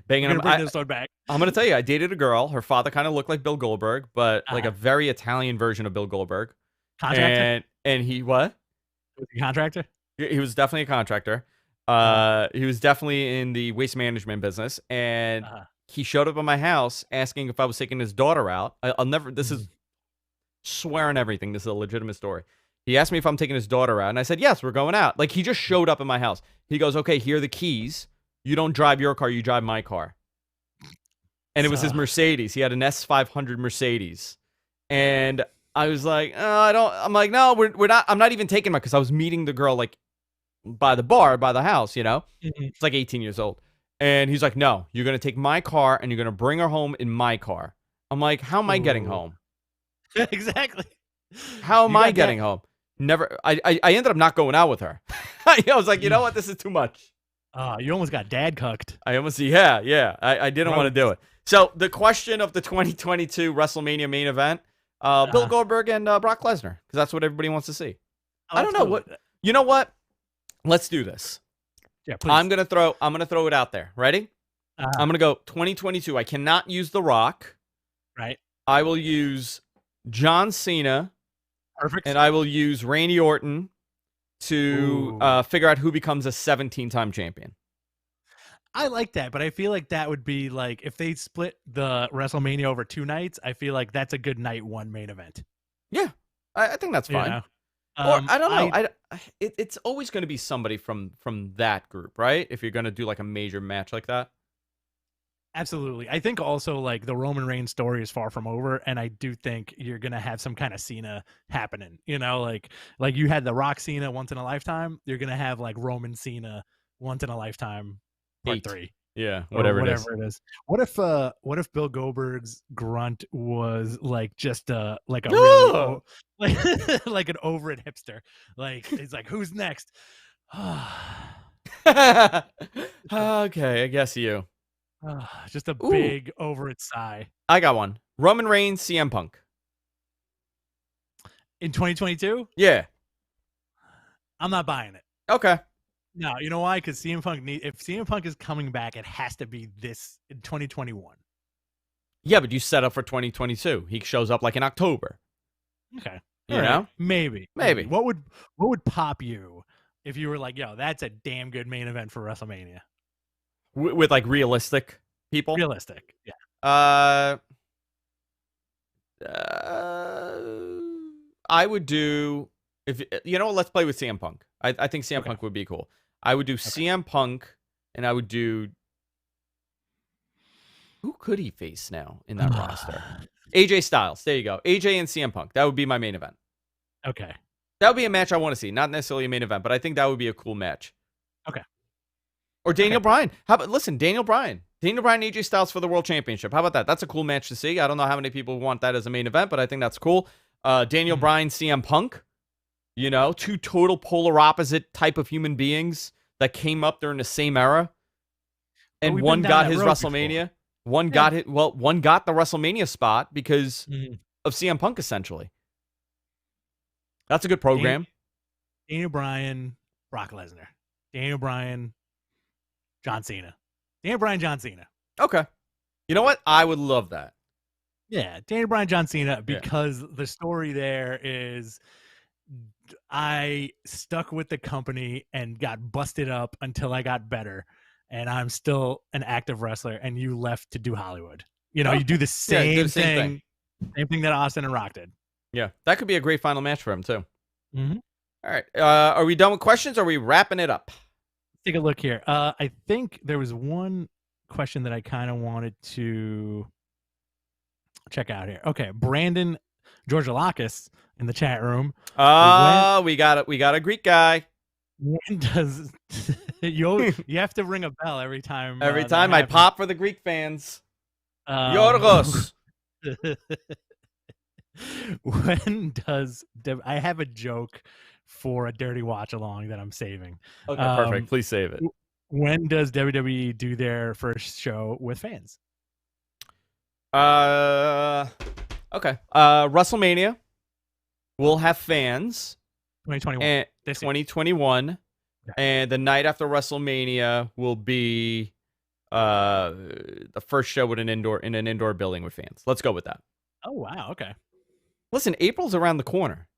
Banging him. Bring this one back. I'm gonna tell you, I dated a girl. Her father kind of looked like Bill Goldberg, but like a very Italian version of Bill Goldberg. Contractor? And he what? Was he a contractor? He was definitely a contractor. He was definitely in the waste management business, and he showed up at my house asking if I was taking his daughter out. I'll never. This is swearing everything. This is a legitimate story. He asked me if I'm taking his daughter out, and I said yes, we're going out. Like he just showed up at my house. He goes, okay, here are the keys. You don't drive your car, you drive my car. And it was his Mercedes. He had an S500 Mercedes. And I was like, I'm like, no, we're not. I'm not even taking my, because I was meeting the girl like by the bar, by the house, It's like 18 years old. And he's like, no, you're going to take my car and you're going to bring her home in my car. I'm like, how am I getting home? Exactly. How am I getting home? Never. I ended up not going out with her. I was like, you know what? This is too much. You almost got dad cucked. I almost, yeah. I didn't want to do it. So the question of the 2022 WrestleMania main event, Bill Goldberg and Brock Lesnar, because that's what everybody wants to see. I don't know what. You know what? Let's do this. Yeah, please. I'm gonna throw it out there. Ready? I'm gonna go 2022. I cannot use The Rock. Right. I will use John Cena. Perfect. And I will use Randy Orton to figure out who becomes a 17-time champion. I like that, but I feel like that would be like if they split the WrestleMania over 2 nights. I feel like that's a good night one main event. Yeah, I think that's fine. Or I don't know. It's always going to be somebody from that group, right? If you're going to do like a major match like that. Absolutely. I think also like the Roman Reigns story is far from over, and I do think you're gonna have some kind of Cena happening. Like you had the Rock Cena once in a lifetime. You're gonna have like Roman Cena once in a lifetime part 3. Yeah, whatever it is. What if Bill Goldberg's grunt was like just like a No! really, like an over it hipster? Like it's like, who's next? Okay, I guess you. Just a big over it sigh. I got one. Roman Reigns, CM Punk. In 2022? Yeah. I'm not buying it. Okay. No, you know why? Because CM Punk if CM Punk is coming back, it has to be this in 2021. Yeah, but you set up for 2022. He shows up like in October. Okay. You know? Maybe. Maybe. What would pop you if you were like, yo, that's a damn good main event for WrestleMania? With like realistic people? Realistic, yeah. I would do if you know. Let's play with CM Punk. I think CM Punk would be cool. I would do CM Punk, and I would do. Who could he face now in that roster? AJ Styles. There you go. AJ and CM Punk. That would be my main event. Okay. That would be a match I want to see. Not necessarily a main event, but I think that would be a cool match. Okay. Or Daniel Bryan. How about Daniel Bryan. Daniel Bryan and AJ Styles for the World Championship. How about that? That's a cool match to see. I don't know how many people want that as a main event, but I think that's cool. Daniel Bryan, CM Punk. You know, two total polar opposite type of human beings that came up during the same era. And one got his WrestleMania. One got the WrestleMania spot because of CM Punk, essentially. That's a good program. Daniel Bryan, Brock Lesnar. Daniel Bryan, John Cena. Daniel Bryan, John Cena. Okay. You know what? I would love that. Yeah, Daniel Bryan, John Cena, because the story there is I stuck with the company and got busted up until I got better. And I'm still an active wrestler, and you left to do Hollywood. You know, you do the same thing. Same thing that Austin and Rock did. Yeah, that could be a great final match for him, too. Mm-hmm. All right. Are we done with questions, or are we wrapping it up? Take a look here. I think there was one question that I kind of wanted to check out here. Okay, Brandon Georgialakis in the chat room. Oh, we got it. We got a Greek guy. When does you have to ring a bell every time? Every time I pop for the Greek fans. Yorgos. When does I have a joke for a dirty watch along that I'm saving? Okay, perfect. Please save it. When does WWE do their first show with fans? Okay. WrestleMania will have fans. 2021. And 2021. Okay. And the night after WrestleMania will be the first show in an indoor building with fans. Let's go with that. Oh wow, okay. Listen, April's around the corner.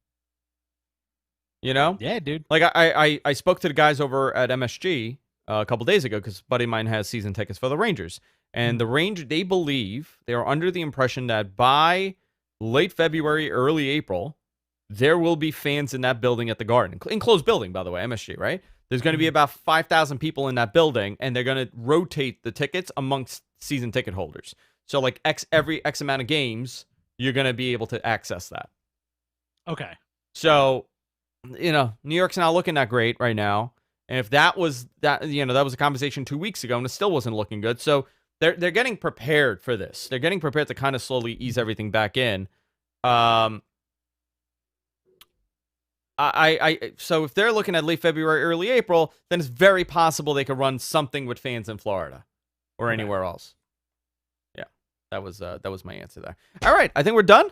You know? Yeah, dude. Like I spoke to the guys over at MSG a couple days ago because a buddy of mine has season tickets for the Rangers. And the Rangers, they believe, they are under the impression that by late February, early April, there will be fans in that building at the Garden. Enclosed building, by the way, MSG, right? There's going to be about 5,000 people in that building, and they're going to rotate the tickets amongst season ticket holders. So, like, every X amount of games, you're going to be able to access that. Okay. So, you know, New York's not looking that great right now. And if that was a conversation 2 weeks ago, and it still wasn't looking good. So, they're getting prepared for this. They're getting prepared to kind of slowly ease everything back in. So if they're looking at late February, early April, then it's very possible they could run something with fans in Florida or anywhere else. Yeah, that was my answer there. All right, I think we're done.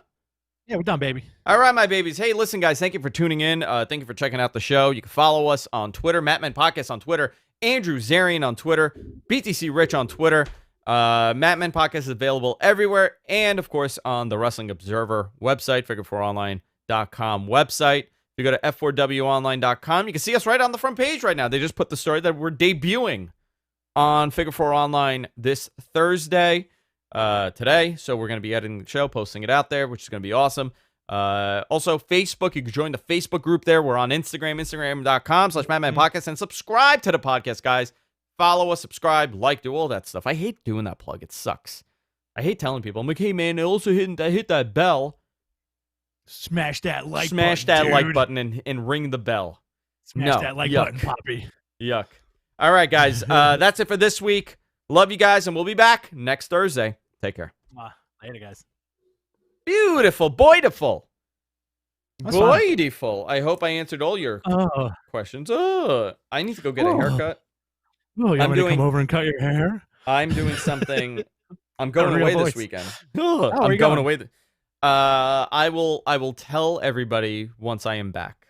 Yeah, we're done, baby. All right, my babies. Hey, listen, guys, thank you for tuning in. Thank you for checking out the show. You can follow us on Twitter, Mattman Podcast on Twitter, Andrew Zarian on Twitter, BTC Rich on Twitter. Mattman Podcast is available everywhere, and of course on the Wrestling Observer website, figure4online.com website. If you go to f4wonline.com, you can see us right on the front page right now. They just put the story that we're debuting on Figure 4 Online this Thursday, today. So we're going to be editing the show, posting it out there, which is going to be awesome. Also, Facebook, you can join the Facebook group there. We're on Instagram, instagram.com/MattmanPodcast, and subscribe to the podcast, guys. Follow us, subscribe, like, do all that stuff. I hate doing that plug. It sucks. I hate telling people. I'm like, hey, man, I also hit that bell. Smash that like button and ring the bell. Smash that like button, Poppy. Yuck. All right, guys. That's it for this week. Love you guys, and we'll be back next Thursday. Take care. Later, guys. Beautiful. Beautiful. I hope I answered all your questions. I need to go get a haircut. Oh, you want me to come over and cut your hair? I'm doing something. I'm going away this weekend. I'm going away. I will tell everybody once I am back.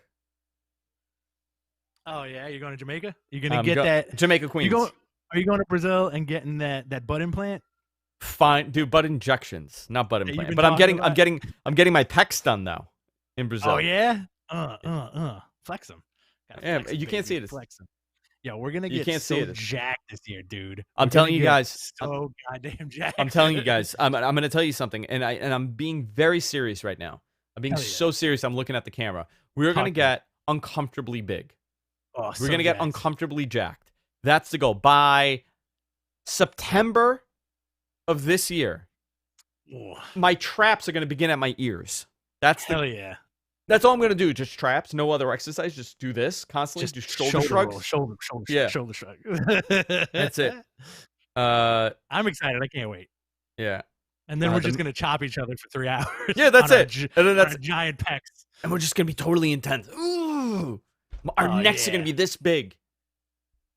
Oh yeah, you're going to Jamaica? You're gonna get that Jamaica Queens. Are you going to Brazil and getting that butt implant? Fine, dude. Butt injections, not butt implant. But I'm getting my pecs done though in Brazil. Oh yeah. Flex them. Yeah, you can't see it. Flex them. Yo, we're gonna You get can't see so it. jacked this year, dude. I'm telling you guys. So goddamn jacked. I'm telling you guys. I'm gonna tell you something, and I'm being very serious right now. I'm being so serious. I'm looking at the camera. We're gonna get uncomfortably big. Oh, We're gonna get uncomfortably jacked. That's the goal. By September of this year, my traps are gonna begin at my ears. That's That's all I'm gonna do. Just traps, no other exercise. Just do this constantly. Just do shoulder shrugs. Shoulder shrug. That's it. I'm excited. I can't wait. Yeah. And then we're just gonna chop each other for 3 hours. Yeah, that's it. And then that's giant pecs. And we're just gonna be totally intense. Ooh, our necks are gonna be this big.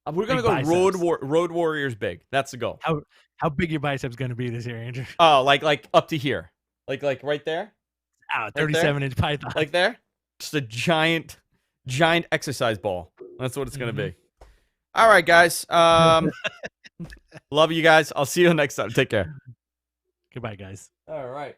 We're gonna go Road Warriors big. That's the goal. How big your biceps gonna be this year, Andrew? Oh, like up to here, like right there. 37-inch python. Like there? Just a giant exercise ball. That's what it's going to be. All right, guys. Love you guys. I'll see you next time. Take care. Goodbye, guys. All right.